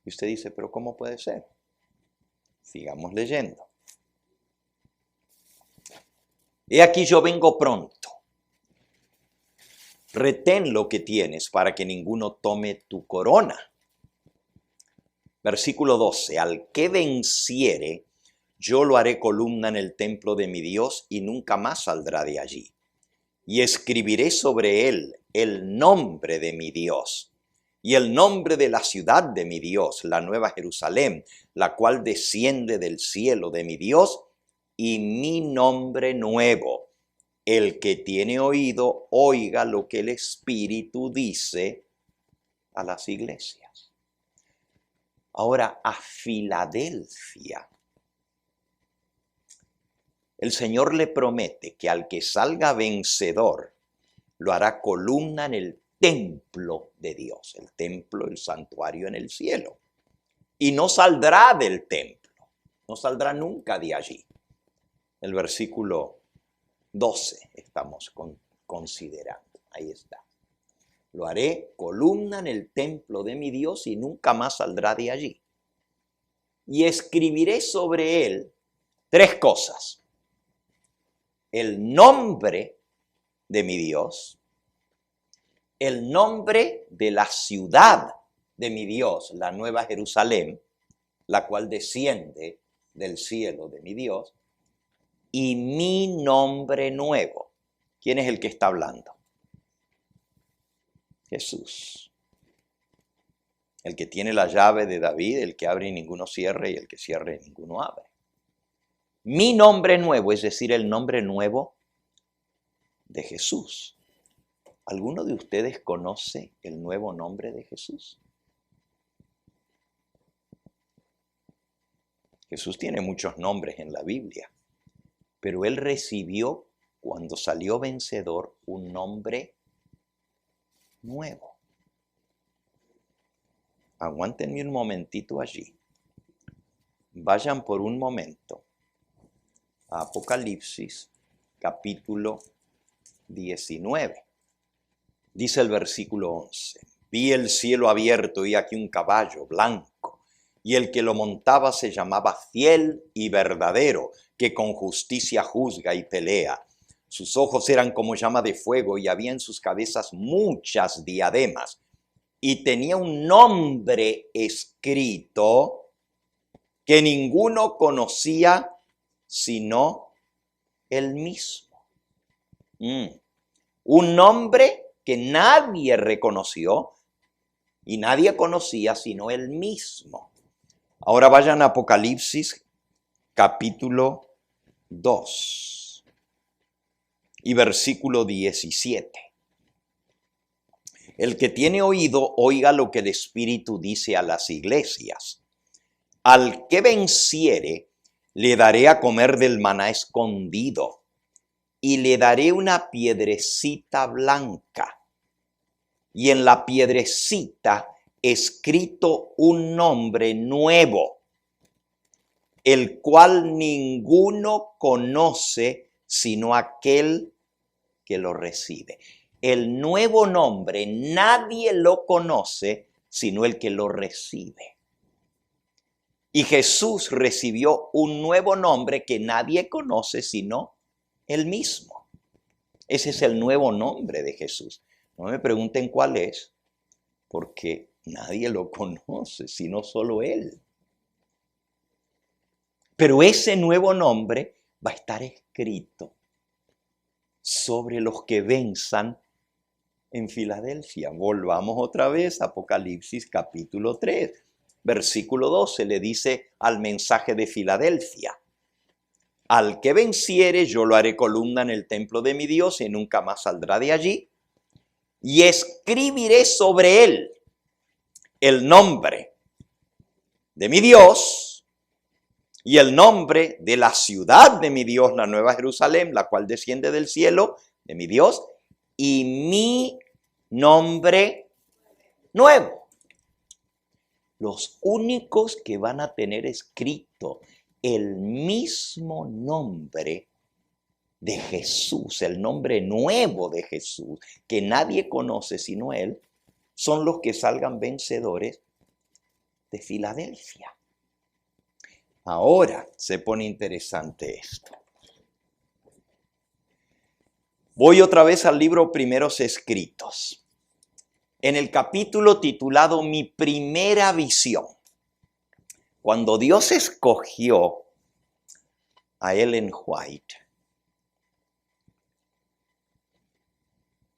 Y usted dice: ¿pero cómo puede ser? Sigamos leyendo. He aquí yo vengo pronto. Retén lo que tienes para que ninguno tome tu corona. Versículo 12. Al que venciere, yo lo haré columna en el templo de mi Dios y nunca más saldrá de allí. Y escribiré sobre él el nombre de mi Dios y el nombre de la ciudad de mi Dios, la nueva Jerusalén, la cual desciende del cielo de mi Dios, y mi nombre nuevo. El que tiene oído, oiga lo que el Espíritu dice a las iglesias. Ahora, a Filadelfia, el Señor le promete que al que salga vencedor, lo hará columna en el templo de Dios, el templo, el santuario en el cielo. Y no saldrá del templo, no saldrá nunca de allí. El versículo 12 estamos considerando. Ahí está. Lo haré columna en el templo de mi Dios y nunca más saldrá de allí. Y escribiré sobre él 3 cosas. El nombre de mi Dios, el nombre de la ciudad de mi Dios, la Nueva Jerusalén, la cual desciende del cielo de mi Dios, y mi nombre nuevo. ¿Quién es el que está hablando? Jesús. El que tiene la llave de David, el que abre y ninguno cierre, y el que cierre y ninguno abre. Mi nombre nuevo, es decir, el nombre nuevo de Jesús. ¿Alguno de ustedes conoce el nuevo nombre de Jesús? Jesús tiene muchos nombres en la Biblia, pero él recibió, cuando salió vencedor, un nombre nuevo. Aguántenme un momentito allí. Vayan por un momento a Apocalipsis, capítulo 19. Dice el versículo 11. Vi el cielo abierto y aquí un caballo blanco, y el que lo montaba se llamaba Fiel y Verdadero, que con justicia juzga y pelea. Sus ojos eran como llama de fuego y había en sus cabezas muchas diademas. Y tenía un nombre escrito que ninguno conocía sino él mismo. Un nombre que nadie reconoció y nadie conocía sino él mismo. Ahora vayan a Apocalipsis capítulo 2 y versículo 17. El que tiene oído, oiga lo que el Espíritu dice a las iglesias. Al que venciere, le daré a comer del maná escondido, y le daré una piedrecita blanca, y en la piedrecita escrito un nombre nuevo, el cual ninguno conoce sino aquel que lo recibe. El nuevo nombre nadie lo conoce sino el que lo recibe. Y Jesús recibió un nuevo nombre que nadie conoce sino él mismo. Ese es el nuevo nombre de Jesús. No me pregunten cuál es, porque nadie lo conoce sino solo él. Pero ese nuevo nombre va a estar escrito sobre los que venzan en Filadelfia. Volvamos otra vez a Apocalipsis capítulo 3, versículo 12. Le dice al mensaje de Filadelfia: al que venciere yo lo haré columna en el templo de mi Dios y nunca más saldrá de allí. Y escribiré sobre él el nombre de mi Dios y el nombre de la ciudad de mi Dios, la Nueva Jerusalén, la cual desciende del cielo de mi Dios, y mi nombre nuevo. Los únicos que van a tener escrito el mismo nombre de Jesús, el nombre nuevo de Jesús, que nadie conoce sino él, son los que salgan vencedores de Filadelfia. Ahora se pone interesante esto. Voy otra vez al libro Primeros Escritos. En el capítulo titulado Mi primera visión, cuando Dios escogió a Ellen White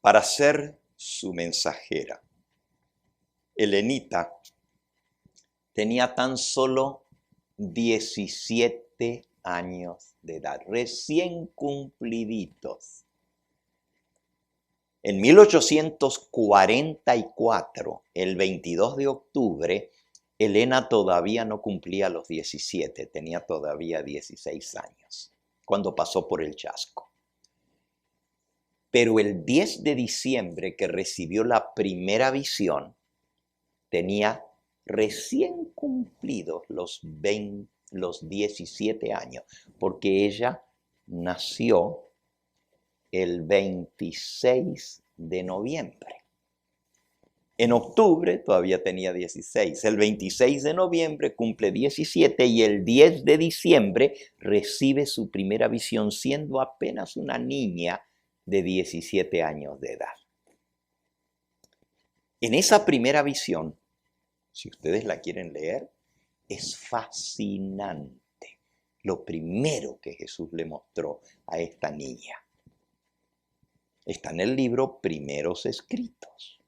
para ser su mensajera, Elenita tenía tan solo 17 años de edad, recién cumpliditos. En 1844, el 22 de octubre, Elena todavía no cumplía los 17, tenía todavía 16 años, cuando pasó por el chasco. Pero el 10 de diciembre que recibió la primera visión, tenía recién cumplidos los 17 años, porque ella nació el 26 de noviembre. En octubre todavía tenía 16. El 26 de noviembre cumple 17 y el 10 de diciembre recibe su primera visión siendo apenas una niña de 17 años de edad. En esa primera visión, si ustedes la quieren leer, es fascinante lo primero que Jesús le mostró a esta niña. Está en el libro Primeros Escritos.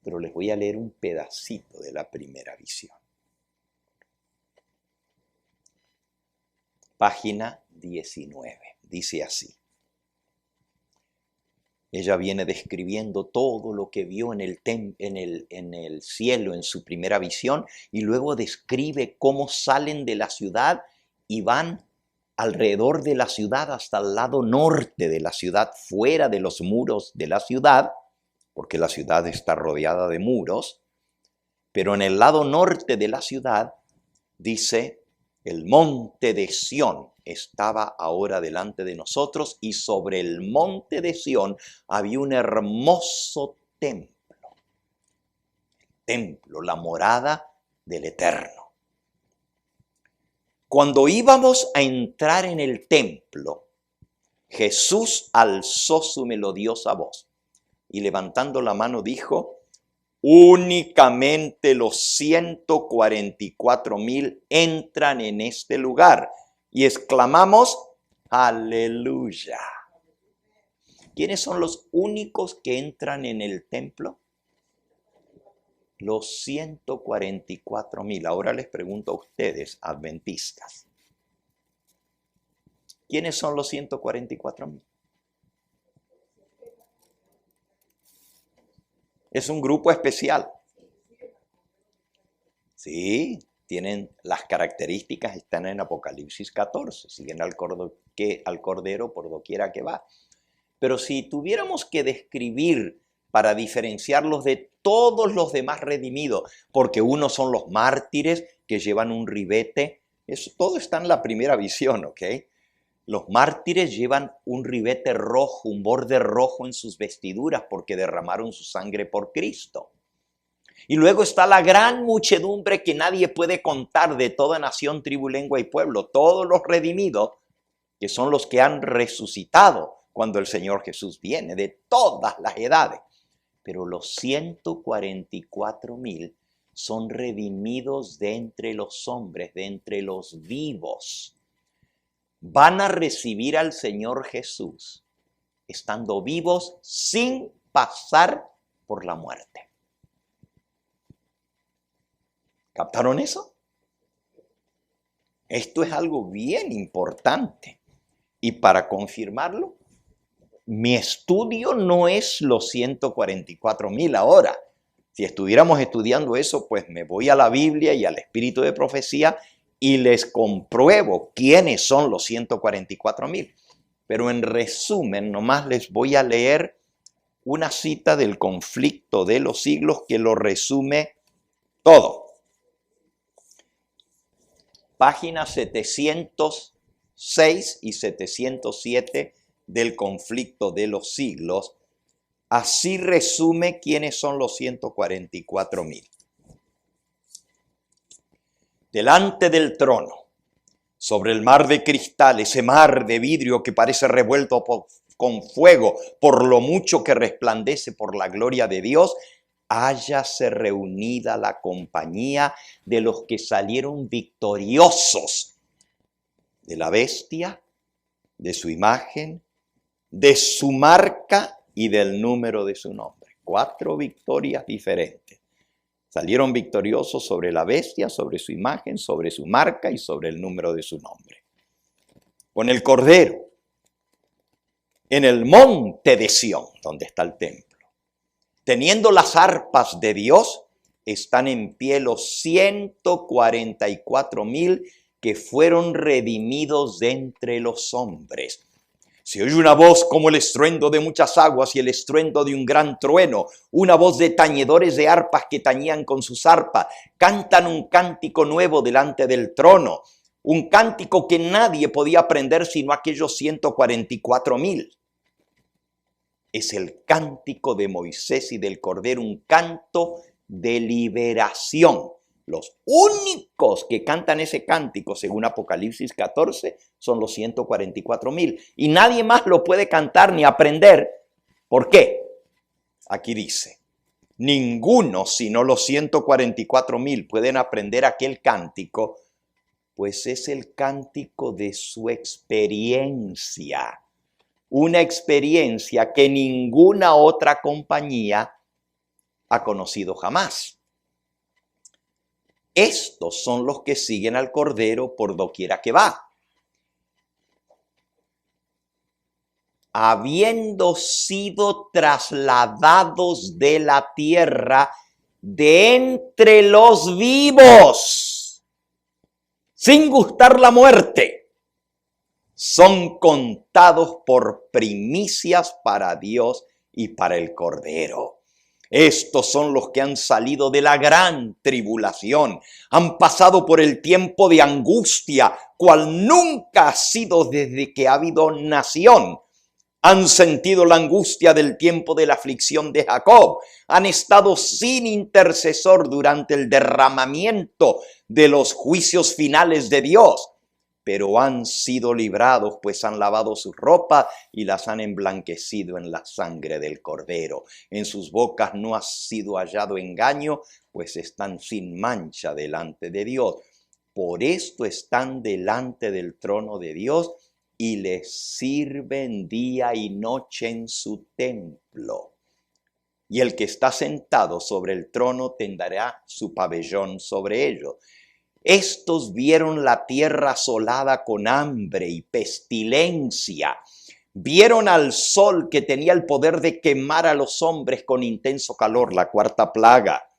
Pero les voy a leer un pedacito de la primera visión. Página 19, dice así. Ella viene describiendo todo lo que vio en el cielo en su primera visión y luego describe cómo salen de la ciudad y van alrededor de la ciudad hasta el lado norte de la ciudad, fuera de los muros de la ciudad, porque la ciudad está rodeada de muros, pero en el lado norte de la ciudad, dice, el monte de Sión estaba ahora delante de nosotros y sobre el monte de Sión había un hermoso templo. Templo, la morada del Eterno. Cuando íbamos a entrar en el templo, Jesús alzó su melodiosa voz. Y levantando la mano dijo, únicamente los 144,000 entran en este lugar. Y exclamamos, aleluya. ¿Quiénes son los únicos que entran en el templo? Los 144,000. Ahora les pregunto a ustedes, adventistas. ¿Quiénes son los 144,000? Es un grupo especial. Sí, tienen las características, están en Apocalipsis 14, siguen al Cordero por doquiera que va. Pero si tuviéramos que describir para diferenciarlos de todos los demás redimidos, porque unos son los mártires que llevan un ribete, eso todo está en la primera visión, ¿ok? Los mártires llevan un ribete rojo, un borde rojo en sus vestiduras porque derramaron su sangre por Cristo. Y luego está la gran muchedumbre que nadie puede contar de toda nación, tribu, lengua y pueblo. Todos los redimidos, que son los que han resucitado cuando el Señor Jesús viene, de todas las edades. Pero los 144,000 son redimidos de entre los hombres, de entre los vivos. Van a recibir al Señor Jesús estando vivos sin pasar por la muerte. ¿Captaron eso? Esto es algo bien importante. Y para confirmarlo, mi estudio no es los 144,000 ahora. Si estuviéramos estudiando eso, pues me voy a la Biblia y al Espíritu de Profecía y les compruebo quiénes son los 144,000. Pero en resumen, nomás les voy a leer una cita del Conflicto de los Siglos que lo resume todo. Páginas 706 y 707 del Conflicto de los Siglos. Así resume quiénes son los 144,000. Delante del trono, sobre el mar de cristal, ese mar de vidrio que parece revuelto con fuego por lo mucho que resplandece por la gloria de Dios, hállase reunida la compañía de los que salieron victoriosos de la bestia, de su imagen, de su marca y del número de su nombre. 4 victorias diferentes. Salieron victoriosos sobre la bestia, sobre su imagen, sobre su marca y sobre el número de su nombre. Con el Cordero, en el monte de Sión, donde está el templo, teniendo las arpas de Dios, están en pie los 144,000 que fueron redimidos de entre los hombres. Se oye una voz como el estruendo de muchas aguas y el estruendo de un gran trueno, una voz de tañedores de arpas que tañían con sus arpas, cantan un cántico nuevo delante del trono, un cántico que nadie podía aprender sino aquellos 144,000. Es el cántico de Moisés y del Cordero, un canto de liberación. Los únicos que cantan ese cántico, según Apocalipsis 14, son los 144,000. Y nadie más lo puede cantar ni aprender. ¿Por qué? Aquí dice, ninguno sino los 144,000 pueden aprender aquel cántico, pues es el cántico de su experiencia. Una experiencia que ninguna otra compañía ha conocido jamás. Estos son los que siguen al Cordero por doquiera que va. Habiendo sido trasladados de la tierra de entre los vivos, sin gustar la muerte, son contados por primicias para Dios y para el Cordero. Estos son los que han salido de la gran tribulación, han pasado por el tiempo de angustia, cual nunca ha sido desde que ha habido nación. Han sentido la angustia del tiempo de la aflicción de Jacob, han estado sin intercesor durante el derramamiento de los juicios finales de Dios, pero han sido librados, pues han lavado su ropa y las han emblanquecido en la sangre del Cordero. En sus bocas no ha sido hallado engaño, pues están sin mancha delante de Dios. Por esto están delante del trono de Dios y les sirven día y noche en su templo. Y el que está sentado sobre el trono tenderá su pabellón sobre ellos. Estos vieron la tierra asolada con hambre y pestilencia. Vieron al sol que tenía el poder de quemar a los hombres con intenso calor, la cuarta plaga.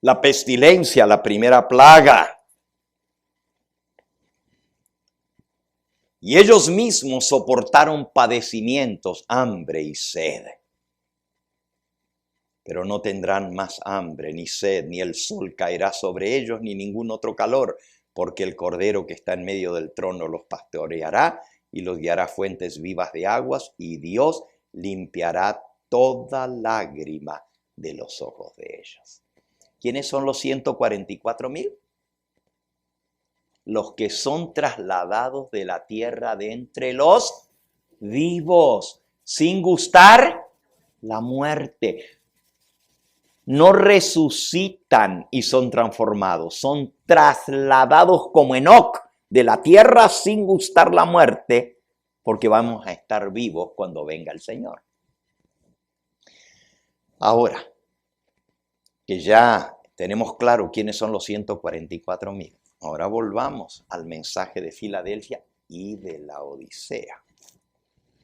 La pestilencia, la primera plaga. Y ellos mismos soportaron padecimientos, hambre y sed. Pero no tendrán más hambre ni sed, ni el sol caerá sobre ellos, ni ningún otro calor, porque el Cordero que está en medio del trono los pastoreará y los guiará a fuentes vivas de aguas, y Dios limpiará toda lágrima de los ojos de ellos. ¿Quiénes son los 144,000? Los que son trasladados de la tierra de entre los vivos, sin gustar la muerte. No resucitan y son transformados, son trasladados como Enoc de la tierra sin gustar la muerte, porque vamos a estar vivos cuando venga el Señor. Ahora, que ya tenemos claro quiénes son los 144,000, ahora volvamos al mensaje de Filadelfia y de la Odisea.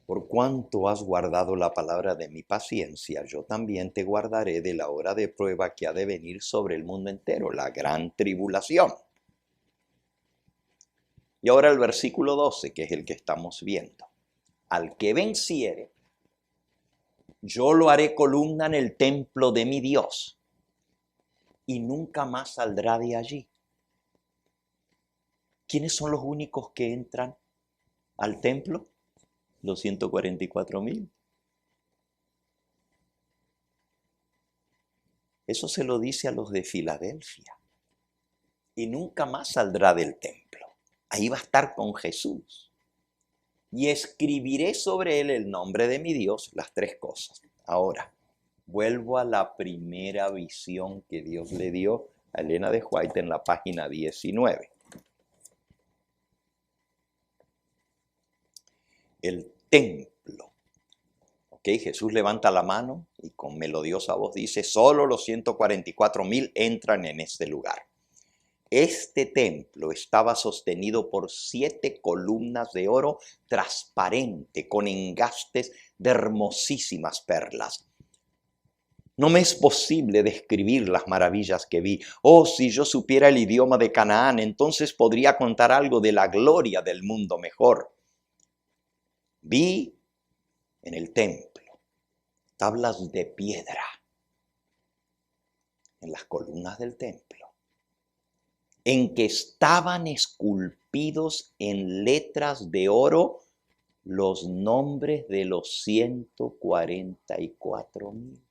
Por cuanto has guardado la palabra de mi paciencia, yo también te guardaré de la hora de prueba que ha de venir sobre el mundo entero, la gran tribulación. Y ahora el versículo 12, que es el que estamos viendo. Al que venciere, yo lo haré columna en el templo de mi Dios, y nunca más saldrá de allí. ¿Quiénes son los únicos que entran al templo? Los 144,000. Eso se lo dice a los de Filadelfia. Y nunca más saldrá del templo. Ahí va a estar con Jesús. Y escribiré sobre él el nombre de mi Dios, las tres cosas. Ahora, vuelvo a la primera visión que Dios le dio a Elena de White en la página 19. El templo. ¿Ok? Jesús levanta la mano y con melodiosa voz dice, solo los 144,000 entran en este lugar. Este templo estaba sostenido por 7 columnas de oro transparente con engastes de hermosísimas perlas. No me es posible describir las maravillas que vi. Oh, si yo supiera el idioma de Canaán, entonces podría contar algo de la gloria del mundo mejor. Vi en el templo tablas de piedra en las columnas del templo, en que estaban esculpidos en letras de oro los nombres de los 144,000.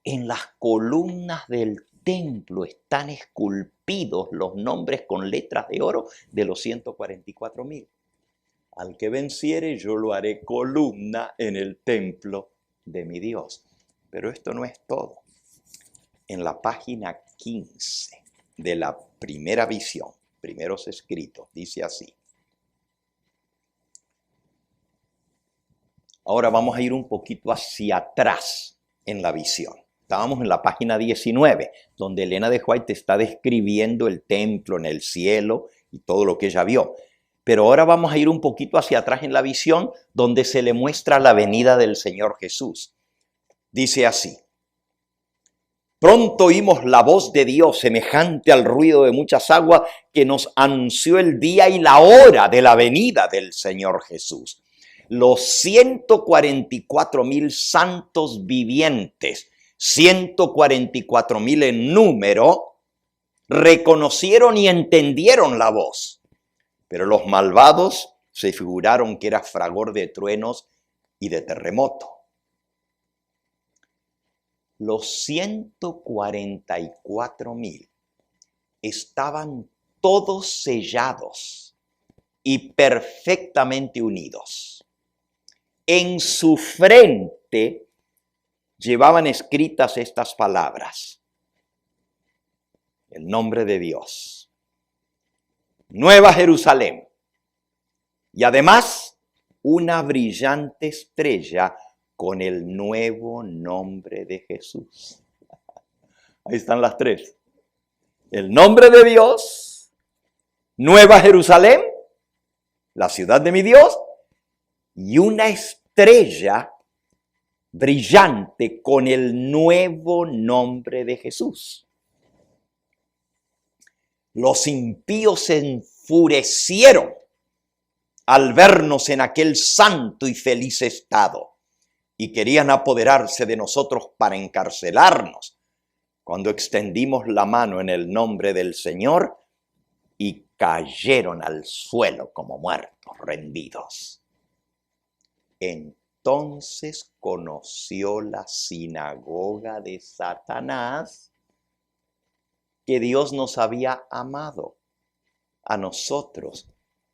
En las columnas del templo están esculpidos los nombres con letras de oro de los 144,000. Al que venciere, yo lo haré columna en el templo de mi Dios. Pero esto no es todo. En la página 15 de la primera visión, primeros escritos, dice así. Ahora vamos a ir un poquito hacia atrás en la visión. Estábamos en la página 19, donde Elena de White está describiendo el templo en el cielo y todo lo que ella vio. Pero ahora vamos a ir un poquito hacia atrás en la visión, donde se le muestra la venida del Señor Jesús. Dice así: pronto oímos la voz de Dios semejante al ruido de muchas aguas que nos anunció el día y la hora de la venida del Señor Jesús. Los 144,000 santos vivientes, 144,000 en número, reconocieron y entendieron la voz. Pero los malvados se figuraron que era fragor de truenos y de terremoto. Los 144,000 estaban todos sellados y perfectamente unidos. En su frente llevaban escritas estas palabras: el nombre de Dios, Nueva Jerusalén, y además una brillante estrella con el nuevo nombre de Jesús. Ahí están las tres: el nombre de Dios, Nueva Jerusalén, la ciudad de mi Dios, y una estrella brillante con el nuevo nombre de Jesús. Los impíos se enfurecieron al vernos en aquel santo y feliz estado y querían apoderarse de nosotros para encarcelarnos, cuando extendimos la mano en el nombre del Señor y cayeron al suelo como muertos, rendidos. Entonces conoció la sinagoga de Satanás que Dios nos había amado a nosotros,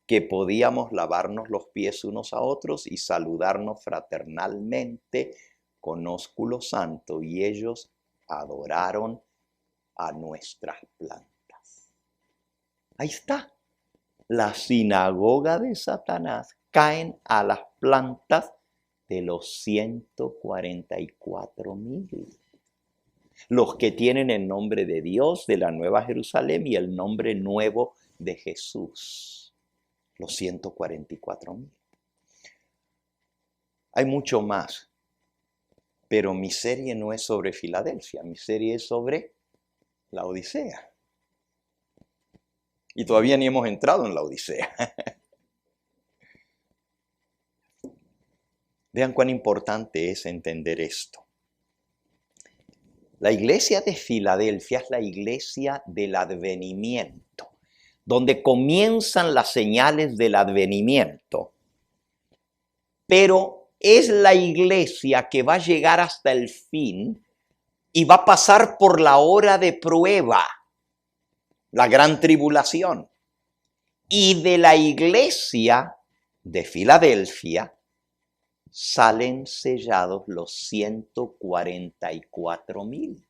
que podíamos lavarnos los pies unos a otros y saludarnos fraternalmente con ósculo santo, y ellos adoraron a nuestras plantas. Ahí está. La sinagoga de Satanás caen a las plantas de los 144,000. Los que tienen el nombre de Dios, de la Nueva Jerusalén, y el nombre nuevo de Jesús. Los 144,000. Hay mucho más, pero mi serie no es sobre Filadelfia, mi serie es sobre la Odisea. Y todavía ni hemos entrado en la Odisea. Vean cuán importante es entender esto. La iglesia de Filadelfia es la iglesia del advenimiento, donde comienzan las señales del advenimiento, pero es la iglesia que va a llegar hasta el fin y va a pasar por la hora de prueba, la gran tribulación. Y de la iglesia de Filadelfia salen sellados los 144,000.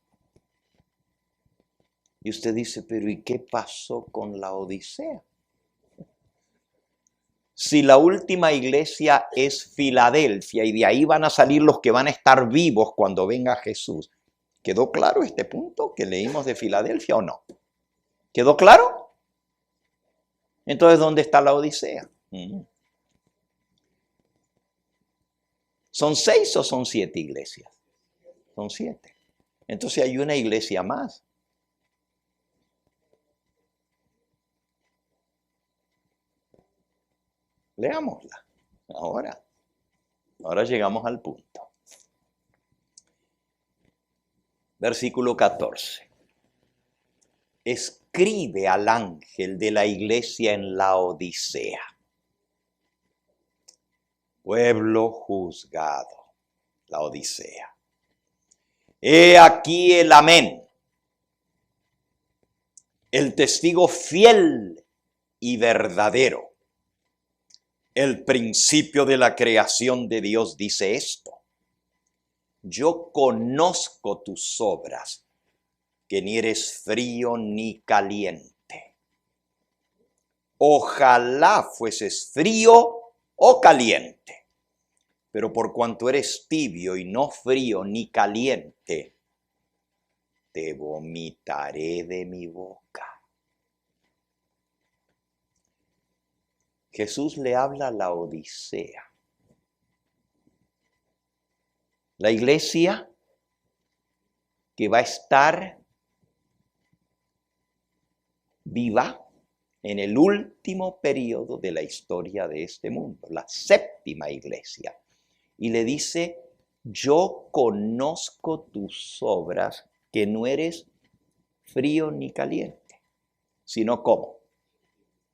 Y usted dice, pero ¿y qué pasó con la Odisea? Si la última iglesia es Filadelfia y de ahí van a salir los que van a estar vivos cuando venga Jesús, ¿quedó claro este punto que leímos de Filadelfia o no? ¿Quedó claro? Entonces, ¿dónde está la Odisea? ¿Son 6 o son 7 iglesias? Son 7. Entonces hay una iglesia más. Leámosla. Ahora llegamos al punto. Versículo 14. Escribe al ángel de la iglesia en la Odisea. pueblo juzgado, la Odisea. He aquí el amén, el testigo fiel y verdadero. El principio de la creación de Dios dice esto: yo conozco tus obras, que ni eres frío ni caliente. Ojalá fueses frío o caliente, pero por cuanto eres tibio y no frío ni caliente, te vomitaré de mi boca. Jesús le habla a la Odisea. La iglesia que va a estar viva en el último periodo de la historia de este mundo, la séptima iglesia. Y le dice: yo conozco tus obras, que no eres frío ni caliente, sino como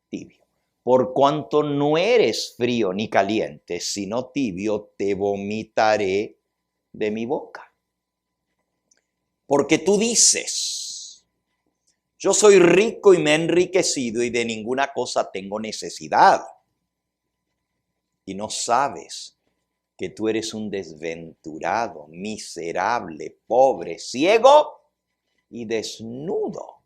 tibio. Por cuanto no eres frío ni caliente, sino tibio, te vomitaré de mi boca. Porque tú dices: yo soy rico y me he enriquecido y de ninguna cosa tengo necesidad. Y no sabes que tú eres un desventurado, miserable, pobre, ciego y desnudo.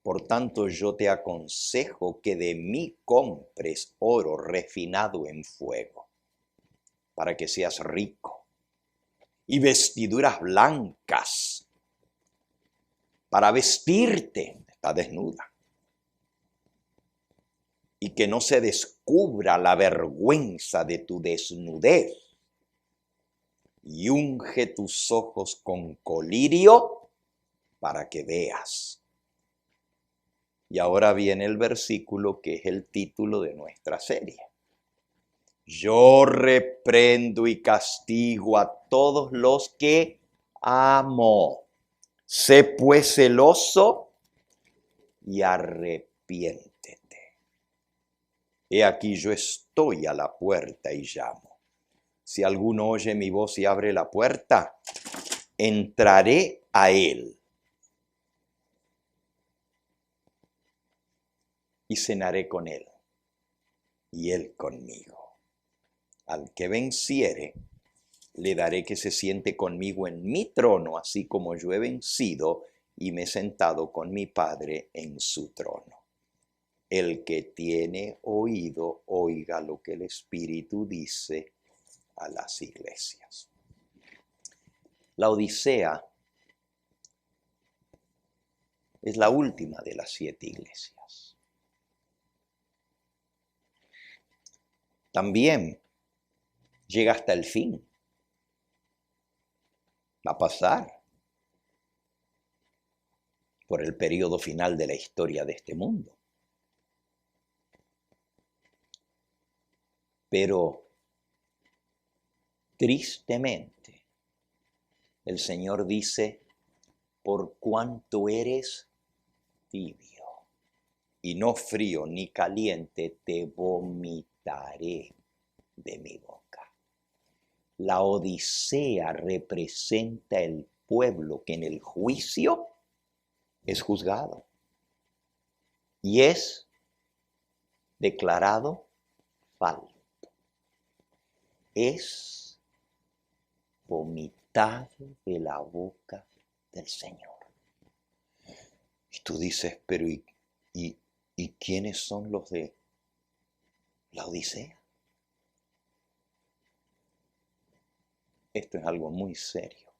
Por tanto, yo te aconsejo que de mí compres oro refinado en fuego, para que seas rico, y vestiduras blancas, para vestirte, está desnuda, y que no se descubra la vergüenza de tu desnudez, y unge tus ojos con colirio para que veas. Y ahora viene el versículo que es el título de nuestra serie. Yo reprendo y castigo a todos los que amo. Sé pues celoso y arrepiéntete. He aquí yo estoy a la puerta y llamo. Si alguno oye mi voz y abre la puerta, entraré a él y cenaré con él y él conmigo. Al que venciere, le daré que se siente conmigo en mi trono, así como yo he vencido y me he sentado con mi Padre en su trono. El que tiene oído, oiga lo que el Espíritu dice a las iglesias. La Odisea es la última de las 7 iglesias. También llega hasta el fin. Va a pasar por el periodo final de la historia de este mundo. Pero tristemente, el Señor dice: por cuanto eres tibio y no frío ni caliente, te vomitaré de mi boca. La Odisea representa el pueblo que en el juicio es juzgado y es declarado falto. Es vomitado de la boca del Señor. Y tú dices: pero ¿y quiénes son los de la Odisea? Esto es algo muy serio.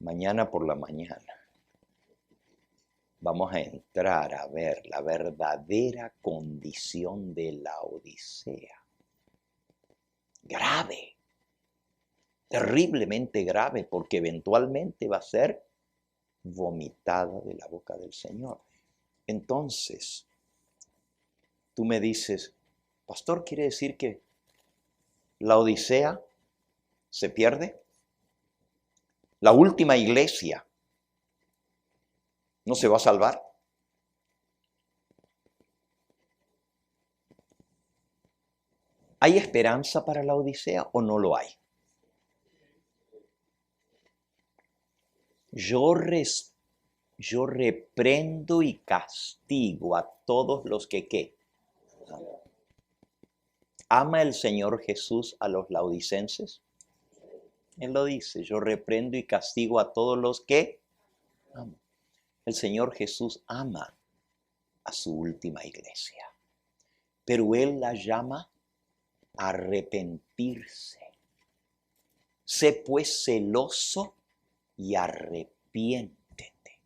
Mañana por la mañana vamos a entrar a ver la verdadera condición de la Odisea. Grave, terriblemente grave, porque eventualmente va a ser vomitada de la boca del Señor. Entonces, tú me dices: pastor, ¿quiere decir que la Odisea se pierde? ¿La última iglesia no se va a salvar? ¿Hay esperanza para la Odisea o no lo hay? Yo reprendo y castigo a todos los que ¿qué? ¿Ama el Señor Jesús a los laodicenses? Él lo dice, yo reprendo y castigo a todos los que amo. El Señor Jesús ama a su última iglesia, pero Él la llama a arrepentirse. Sé pues celoso y arrepiéntete.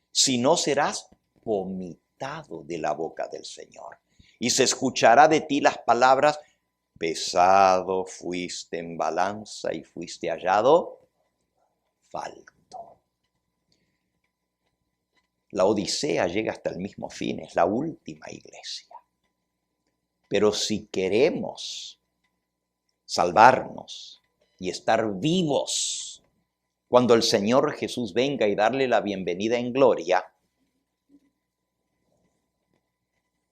Si no, serás vomitado de la boca del Señor. Y se escuchará de ti las palabras: pesado fuiste en balanza y fuiste hallado falto. La Odisea llega hasta el mismo fin, es la última iglesia. Pero si queremos salvarnos y estar vivos cuando el Señor Jesús venga y darle la bienvenida en gloria,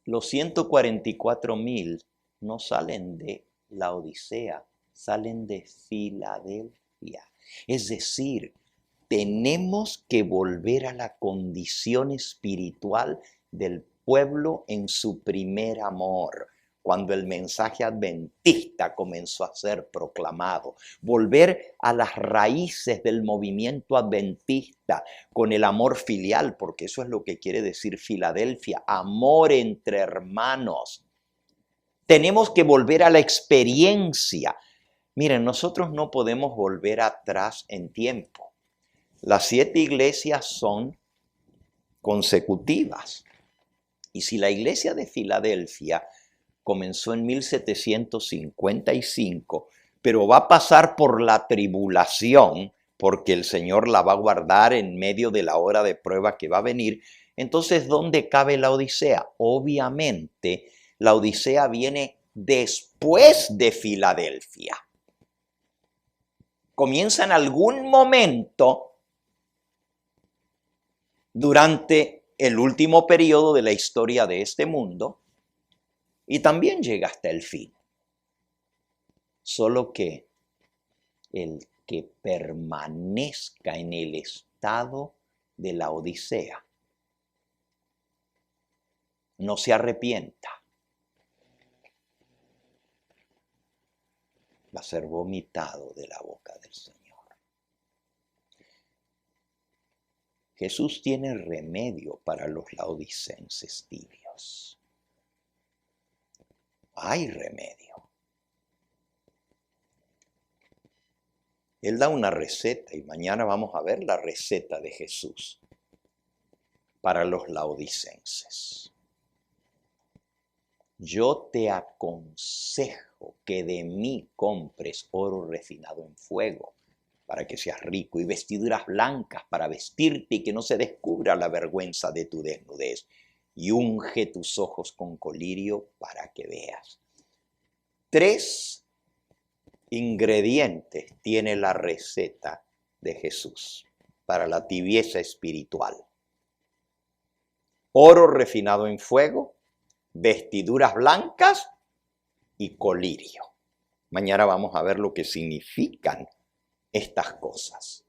los 144,000 no salen de la Odisea, salen de Filadelfia. Es decir, tenemos que volver a la condición espiritual del pueblo en su primer amor, cuando el mensaje adventista comenzó a ser proclamado. Volver a las raíces del movimiento adventista con el amor filial, porque eso es lo que quiere decir Filadelfia, amor entre hermanos. Tenemos que volver a la experiencia. Miren, nosotros no podemos volver atrás en tiempo. Las 7 iglesias son consecutivas. Y si la iglesia de Filadelfia comenzó en 1755, pero va a pasar por la tribulación, porque el Señor la va a guardar en medio de la hora de prueba que va a venir, entonces, ¿dónde cabe la Odisea? Obviamente, la Odisea viene después de Filadelfia. Comienza en algún momento durante el último periodo de la historia de este mundo y también llega hasta el fin. Solo que el que permanezca en el estado de la Odisea no se arrepienta, va a ser vomitado de la boca del Señor. Jesús tiene remedio para los laodicenses tibios. Hay remedio. Él da una receta y mañana vamos a ver la receta de Jesús para los laodicenses. Yo te aconsejo que de mí compres oro refinado en fuego para que seas rico y vestiduras blancas para vestirte y que no se descubra la vergüenza de tu desnudez, y unge tus ojos con colirio para que veas. 3 ingredientes tiene la receta de Jesús para la tibieza espiritual: oro refinado en fuego, vestiduras blancas y colirio. Mañana vamos a ver lo que significan estas cosas.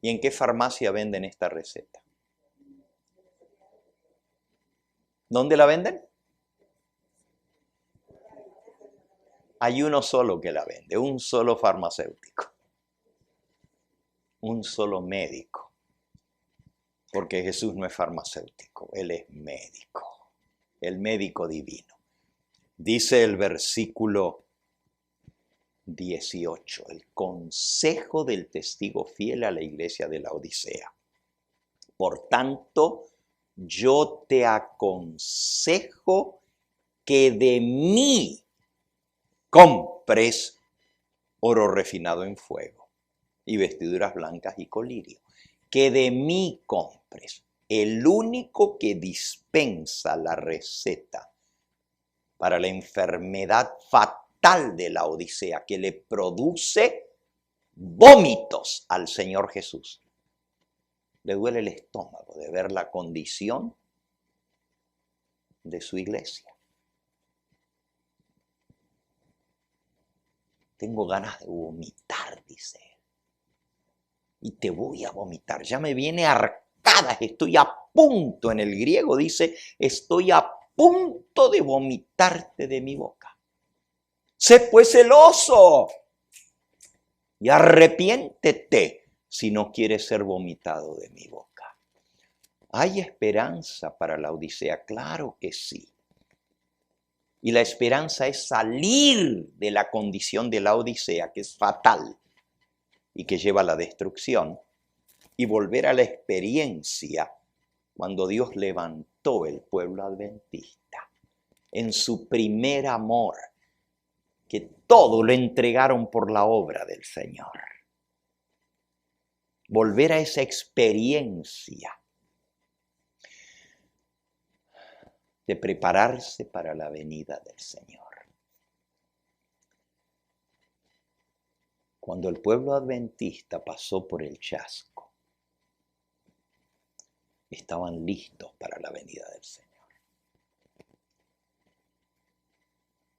¿Y en qué farmacia venden esta receta? ¿Dónde la venden? Hay uno solo que la vende, un solo farmacéutico, un solo médico, porque Jesús no es farmacéutico, Él es médico, el médico divino. Dice el versículo 18, el consejo del testigo fiel a la iglesia de la Odisea. Por tanto, yo te aconsejo que de mí compres oro refinado en fuego y vestiduras blancas y colirio. Que de mí compres. El único que dispensa la receta para la enfermedad fatal de la Odisea, que le produce vómitos al Señor Jesús. Le duele el estómago de ver la condición de su iglesia. Tengo ganas de vomitar, dice. Y te voy a vomitar. Ya me viene arcadas. Estoy a punto. En el griego dice, estoy a punto de vomitarte de mi boca. Sé pues celoso y arrepiéntete si no quieres ser vomitado de mi boca. ¿Hay esperanza para la Odisea? Claro que sí. Y la esperanza es salir de la condición de la Odisea, que es fatal y que lleva a la destrucción, y volver a la experiencia cuando Dios levantó el pueblo adventista en su primer amor, que todo lo entregaron por la obra del Señor. Volver a esa experiencia de prepararse para la venida del Señor. Cuando el pueblo adventista pasó por el chasco, estaban listos para la venida del Señor.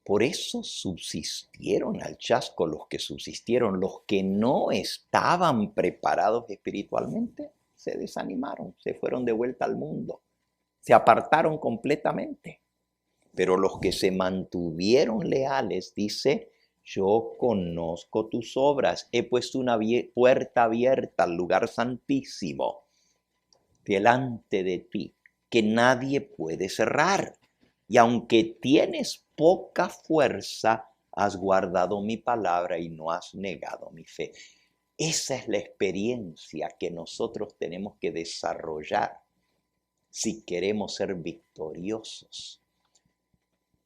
Por eso subsistieron al chasco los que subsistieron. Los que no estaban preparados espiritualmente se desanimaron, se fueron de vuelta al mundo, se apartaron completamente. Pero los que se mantuvieron leales, dice, yo conozco tus obras, he puesto una puerta abierta al lugar santísimo delante de ti, que nadie puede cerrar. Y aunque tienes poca fuerza, has guardado mi palabra y no has negado mi fe. Esa es la experiencia que nosotros tenemos que desarrollar si queremos ser victoriosos.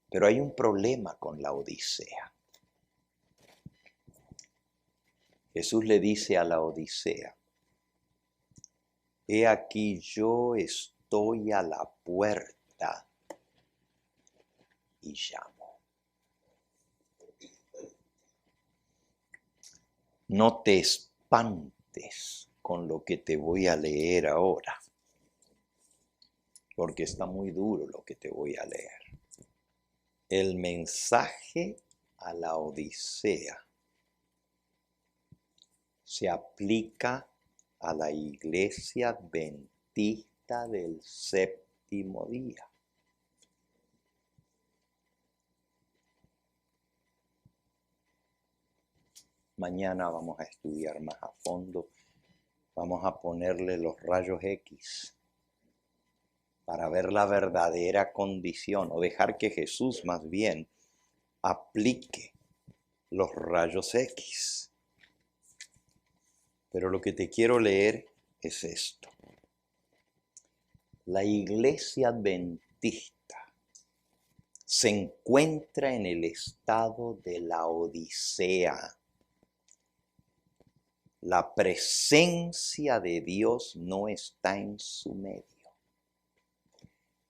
Pero hay un problema con la Odisea. Jesús le dice a la Odisea, he aquí yo estoy a la puerta y llamo. No te espantes con lo que te voy a leer ahora, porque está muy duro lo que te voy a leer. El mensaje a la Odisea se aplica a la iglesia adventista del séptimo día. Mañana vamos a estudiar más a fondo, vamos a ponerle los rayos X para ver la verdadera condición, o dejar que Jesús más bien aplique los rayos X. Pero lo que te quiero leer es esto. La iglesia adventista se encuentra en el estado de la Odisea. La presencia de Dios no está en su medio.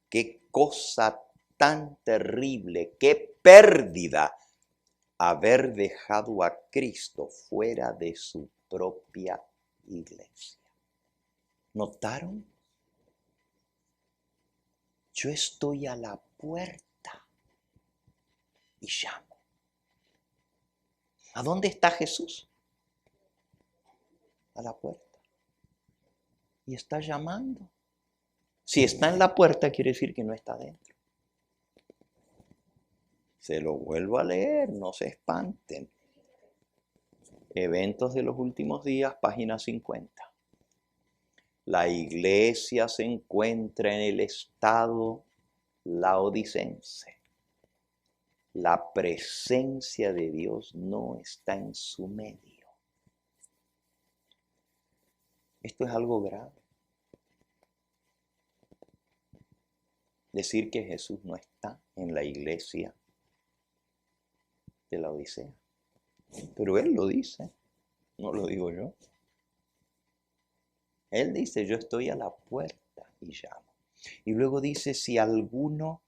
Qué cosa tan terrible, qué pérdida haber dejado a Cristo fuera de su propia iglesia. ¿Notaron? Yo estoy a la puerta y llamo. ¿A dónde está Jesús? A la puerta. Y está llamando. Si está en la puerta, quiere decir que no está dentro. Se lo vuelvo a leer, no se espanten. Eventos de los últimos días, página 50. La iglesia se encuentra en el estado laodicense. La presencia de Dios no está en su medio. Esto es algo grave. Decir que Jesús no está en la iglesia de la Odisea. Pero Él lo dice, no lo digo yo. Él dice, yo estoy a la puerta y llamo. Y luego dice, si alguno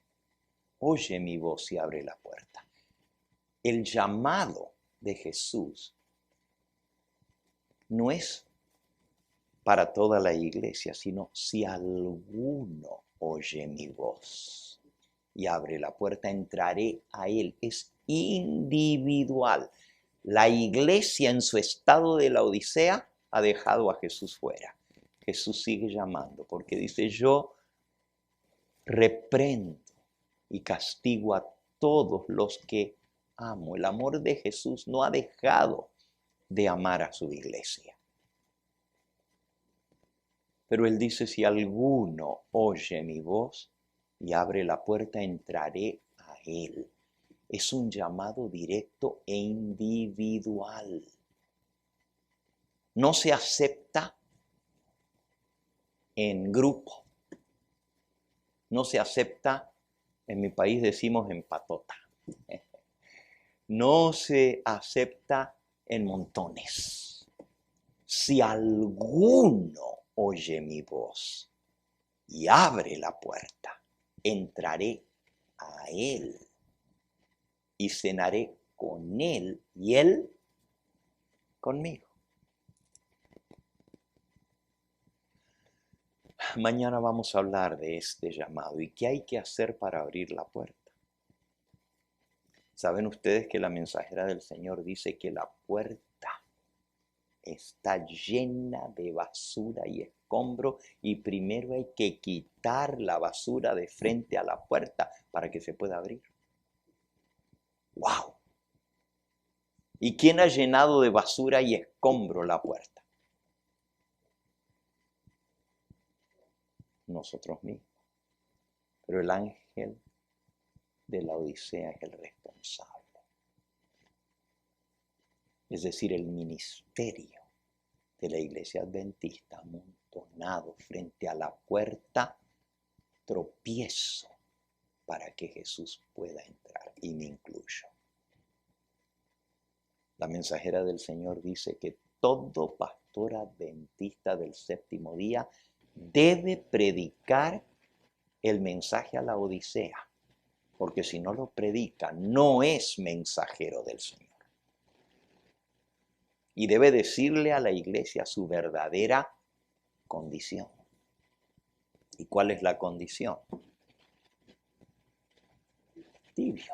oye mi voz y abre la puerta. El llamado de Jesús no es para toda la iglesia, sino si alguno oye mi voz y abre la puerta, entraré a él. Es individual. La iglesia en su estado de la Odisea ha dejado a Jesús fuera. Jesús sigue llamando porque dice, yo reprendo y castigo a todos los que amo. El amor de Jesús no ha dejado de amar a su iglesia. Pero Él dice, si alguno oye mi voz y abre la puerta, entraré a Él. Es un llamado directo e individual. No se acepta en grupo. No se acepta, en mi país decimos en patota. No se acepta en montones. Si alguno oye mi voz y abre la puerta, entraré a Él y cenaré con Él y Él conmigo. Mañana vamos a hablar de este llamado y qué hay que hacer para abrir la puerta. ¿Saben ustedes que la mensajera del Señor dice que la puerta está llena de basura y escombro y primero hay que quitar la basura de frente a la puerta para que se pueda abrir? ¡Wow! ¿Y quién ha llenado de basura y escombro la puerta? Nosotros mismos. Pero el ángel de la Odisea es el responsable. Es decir, el ministerio de la iglesia adventista amontonado frente a la puerta, tropiezo para que Jesús pueda entrar, y me incluyo. La mensajera del Señor dice que todo pastor adventista del séptimo día debe predicar el mensaje a la Odisea, porque si no lo predica, no es mensajero del Señor. Y debe decirle a la iglesia su verdadera condición. ¿Y cuál es la condición? Tibio.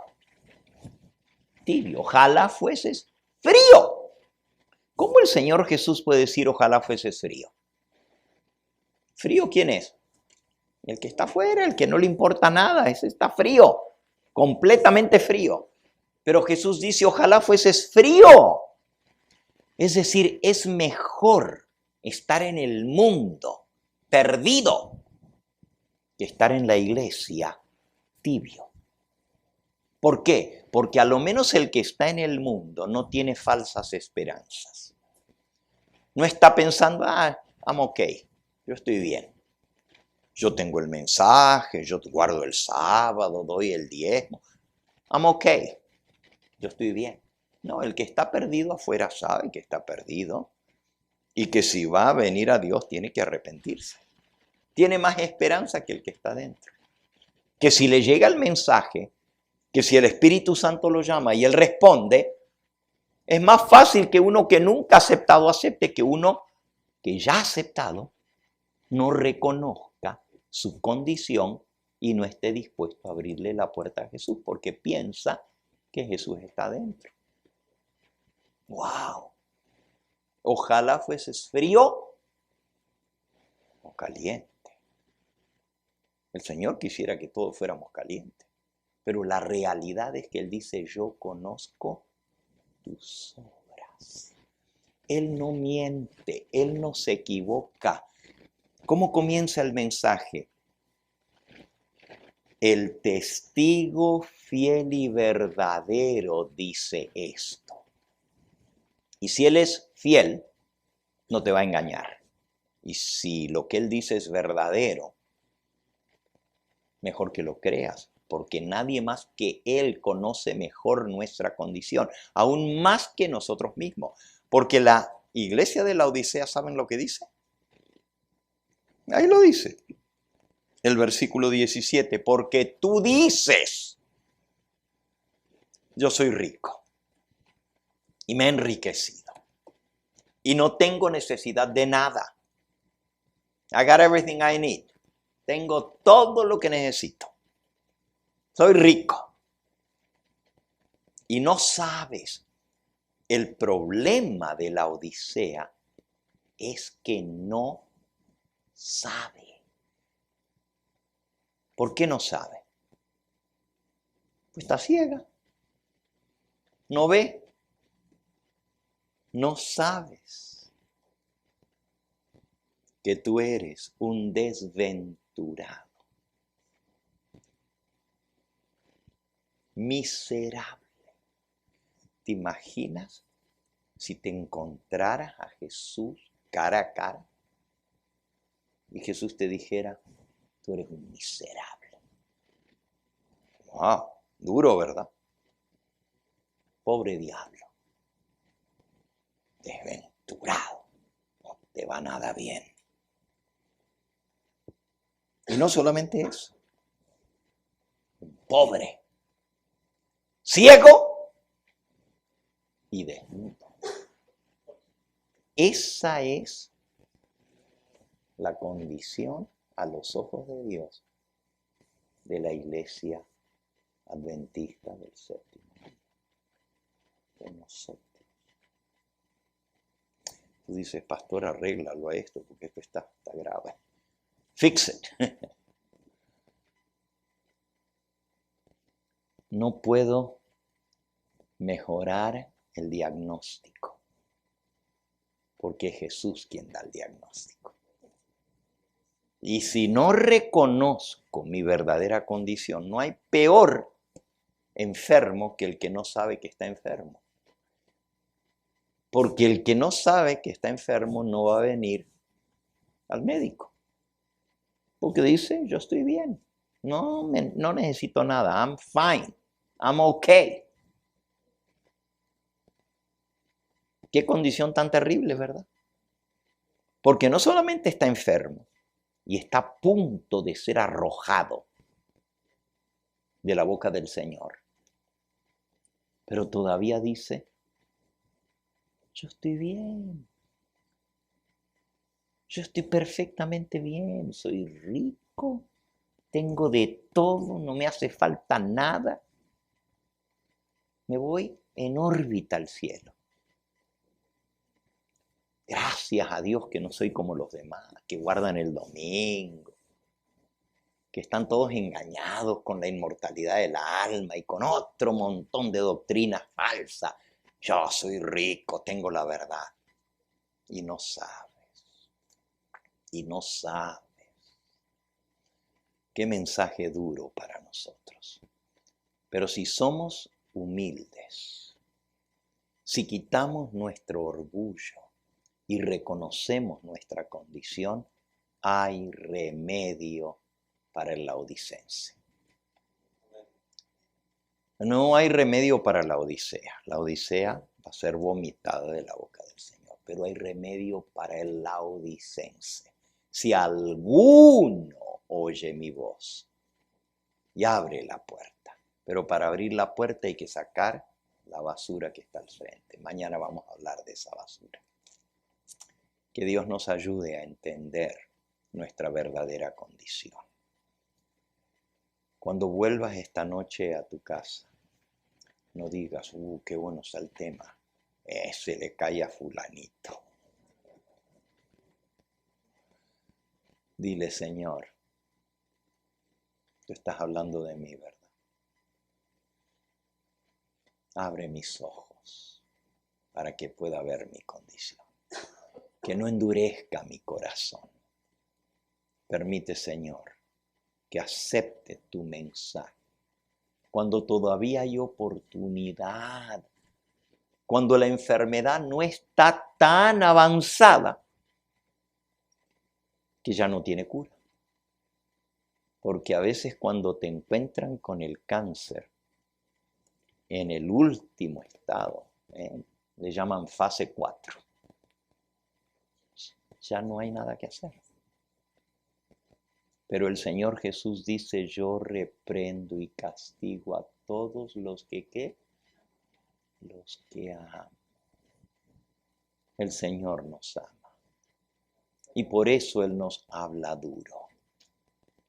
Tibio. Ojalá fueses frío. ¿Cómo el Señor Jesús puede decir ojalá fueses frío? ¿Frío quién es? El que está afuera, el que no le importa nada, ese está frío, completamente frío. Pero Jesús dice, ojalá fueses frío. Es decir, es mejor estar en el mundo perdido que estar en la iglesia tibio. ¿Por qué? Porque a lo menos el que está en el mundo no tiene falsas esperanzas. No está pensando, I'm okay, yo estoy bien. Yo tengo el mensaje, yo guardo el sábado, doy el diezmo. I'm okay, yo estoy bien. No, el que está perdido afuera sabe que está perdido y que si va a venir a Dios tiene que arrepentirse. Tiene más esperanza que el que está dentro. Que si le llega el mensaje, que si el Espíritu Santo lo llama y él responde, es más fácil que uno que nunca ha aceptado acepte que uno que ya ha aceptado no reconozca su condición y no esté dispuesto a abrirle la puerta a Jesús porque piensa que Jesús está dentro. ¡Wow! Ojalá fueses frío o caliente. El Señor quisiera que todos fuéramos calientes, pero la realidad es que Él dice, yo conozco tus obras. Él no miente, Él no se equivoca. ¿Cómo comienza el mensaje? El testigo fiel y verdadero dice esto. Y si Él es fiel, no te va a engañar. Y si lo que Él dice es verdadero, mejor que lo creas, porque nadie más que Él conoce mejor nuestra condición, aún más que nosotros mismos. Porque la iglesia de la Odisea, ¿saben lo que dice? Ahí lo dice. El versículo 17, porque tú dices, yo soy rico y me he enriquecido y no tengo necesidad de nada. I got everything I need. Tengo todo lo que necesito. Soy rico. Y no sabes El problema de la Odisea es que no sabe. ¿Por qué no sabe? Pues está ciega. No ve. No sabes que tú eres un desventurado, miserable. ¿Te imaginas si te encontraras a Jesús cara a cara y Jesús te dijera, tú eres un miserable? Wow, duro, ¿verdad? Pobre diablo, desventurado, no te va nada bien. Y no solamente eso, pobre, ciego y desnudo. Esa es la condición a los ojos de Dios de la iglesia adventista del séptimo día, de nosotros. Tú dices, pastor, arréglalo a esto porque esto está grave. Fix it. No puedo mejorar el diagnóstico porque es Jesús quien da el diagnóstico. Y si no reconozco mi verdadera condición, no hay peor enfermo que el que no sabe que está enfermo. Porque el que no sabe que está enfermo no va a venir al médico. Porque dice, yo estoy bien. No necesito nada. I'm fine. I'm okay. Qué condición tan terrible, ¿verdad? Porque no solamente está enfermo y está a punto de ser arrojado de la boca del Señor, pero todavía dice, yo estoy bien. Yo estoy perfectamente bien, soy rico, tengo de todo, no me hace falta nada. Me voy en órbita al cielo. Gracias a Dios que no soy como los demás, que guardan el domingo, que están todos engañados con la inmortalidad del alma y con otro montón de doctrinas falsas. Yo soy rico, tengo la verdad. Y no sabes. Y no sabes. Qué mensaje duro para nosotros. Pero si somos humildes, si quitamos nuestro orgullo y reconocemos nuestra condición, hay remedio para el laodicense. No hay remedio para la Odisea. La Odisea va a ser vomitada de la boca del Señor, pero hay remedio para el laodicense. Si alguno oye mi voz y abre la puerta, pero para abrir la puerta hay que sacar la basura que está al frente. Mañana vamos a hablar de esa basura. Que Dios nos ayude a entender nuestra verdadera condición. Cuando vuelvas esta noche a tu casa, no digas, qué bueno está el tema, se le cae a fulanito. Dile, Señor, tú estás hablando de mí, ¿verdad? Abre mis ojos para que pueda ver mi condición. Que no endurezca mi corazón. Permite, Señor, que acepte tu mensaje. Cuando todavía hay oportunidad, cuando la enfermedad no está tan avanzada que ya no tiene cura. Porque a veces cuando te encuentran con el cáncer en el último estado, le llaman fase 4, ya no hay nada que hacer. Pero el Señor Jesús dice, yo reprendo y castigo a todos los que, ¿qué? Los que aman. El Señor nos ama. Y por eso Él nos habla duro.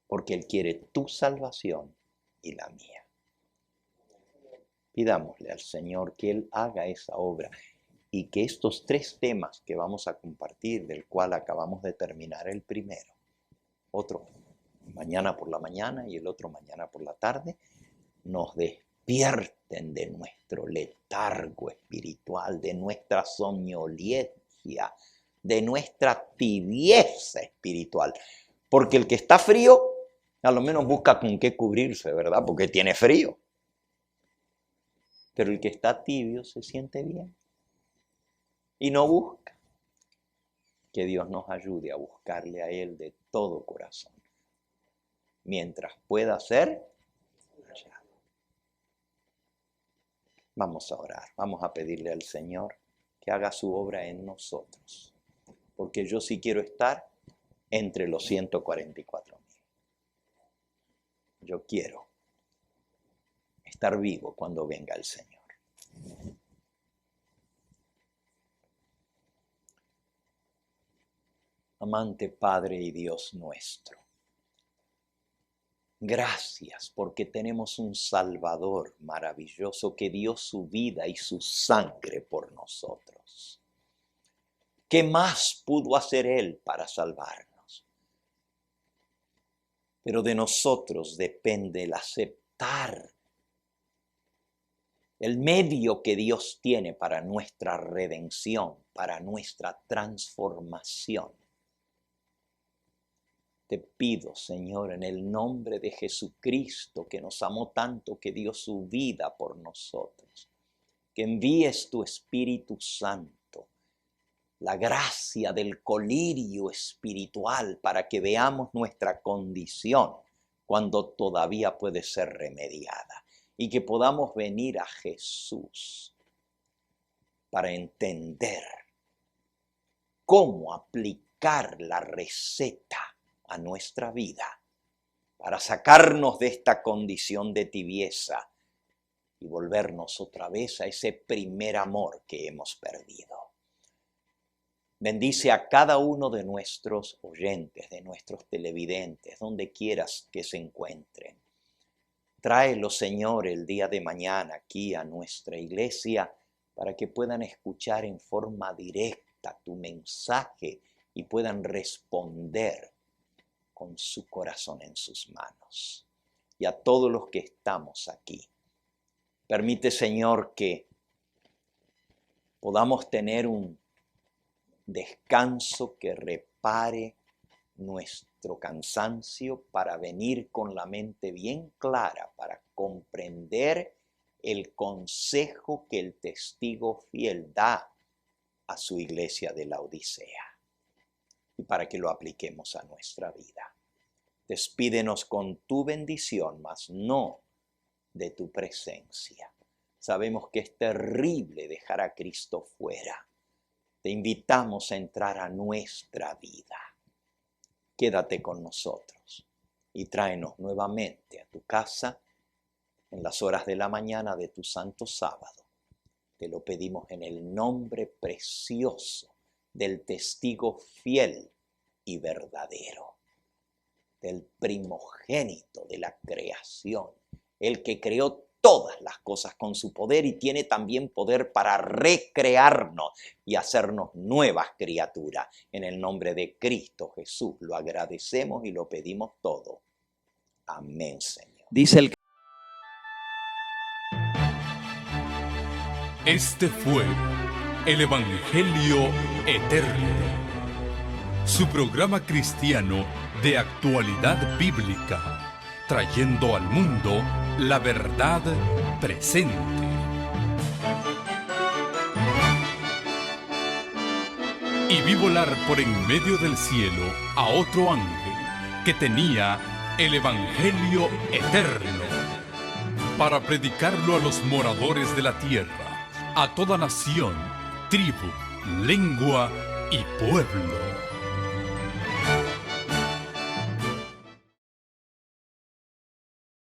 Porque Él quiere tu salvación y la mía. Pidámosle al Señor que Él haga esa obra y que estos 3 temas que vamos a compartir, del cual acabamos de terminar el primero, otro mañana por la mañana y el otro mañana por la tarde, nos despierten de nuestro letargo espiritual, de nuestra soñolencia, de nuestra tibieza espiritual. Porque el que está frío, a lo menos busca con qué cubrirse, ¿verdad? Porque tiene frío. Pero el que está tibio se siente bien y no busca. Que Dios nos ayude a buscarle a Él de todo corazón, mientras pueda ser hallado. Vamos a orar, vamos a pedirle al Señor que haga su obra en nosotros, porque yo sí quiero estar entre los 144,000. Yo quiero estar vivo cuando venga el Señor. Amante Padre y Dios nuestro, gracias porque tenemos un Salvador maravilloso que dio su vida y su sangre por nosotros. ¿Qué más pudo hacer Él para salvarnos? Pero de nosotros depende el aceptar el medio que Dios tiene para nuestra redención, para nuestra transformación. Te pido, Señor, en el nombre de Jesucristo, que nos amó tanto, que dio su vida por nosotros, que envíes tu Espíritu Santo, la gracia del colirio espiritual para que veamos nuestra condición cuando todavía puede ser remediada y que podamos venir a Jesús para entender cómo aplicar la receta a nuestra vida para sacarnos de esta condición de tibieza y volvernos otra vez a ese primer amor que hemos perdido. Bendice a cada uno de nuestros oyentes, de nuestros televidentes, donde quieras que se encuentren. Tráelo, Señor, el día de mañana aquí a nuestra iglesia para que puedan escuchar en forma directa tu mensaje y puedan responder con su corazón en sus manos. Y a todos los que estamos aquí, permite, Señor, que podamos tener un descanso que repare nuestro cansancio para venir con la mente bien clara, para comprender el consejo que el testigo fiel da a su iglesia de la Odisea y para que lo apliquemos a nuestra vida. Despídenos con tu bendición, mas no de tu presencia. Sabemos que es terrible dejar a Cristo fuera. Te invitamos a entrar a nuestra vida. Quédate con nosotros y tráenos nuevamente a tu casa en las horas de la mañana de tu santo sábado. Te lo pedimos en el nombre precioso del testigo fiel y verdadero, del primogénito de la creación, el que creó todas las cosas con su poder y tiene también poder para recrearnos y hacernos nuevas criaturas. En el nombre de Cristo Jesús lo agradecemos y lo pedimos todo. Amén, Señor. Dice el... Este fue el Evangelio Eterno, su programa cristiano de actualidad bíblica, trayendo al mundo la verdad presente. Y vi volar por en medio del cielo a otro ángel que tenía el Evangelio Eterno, para predicarlo a los moradores de la tierra, a toda nación, tribu, lengua y pueblo.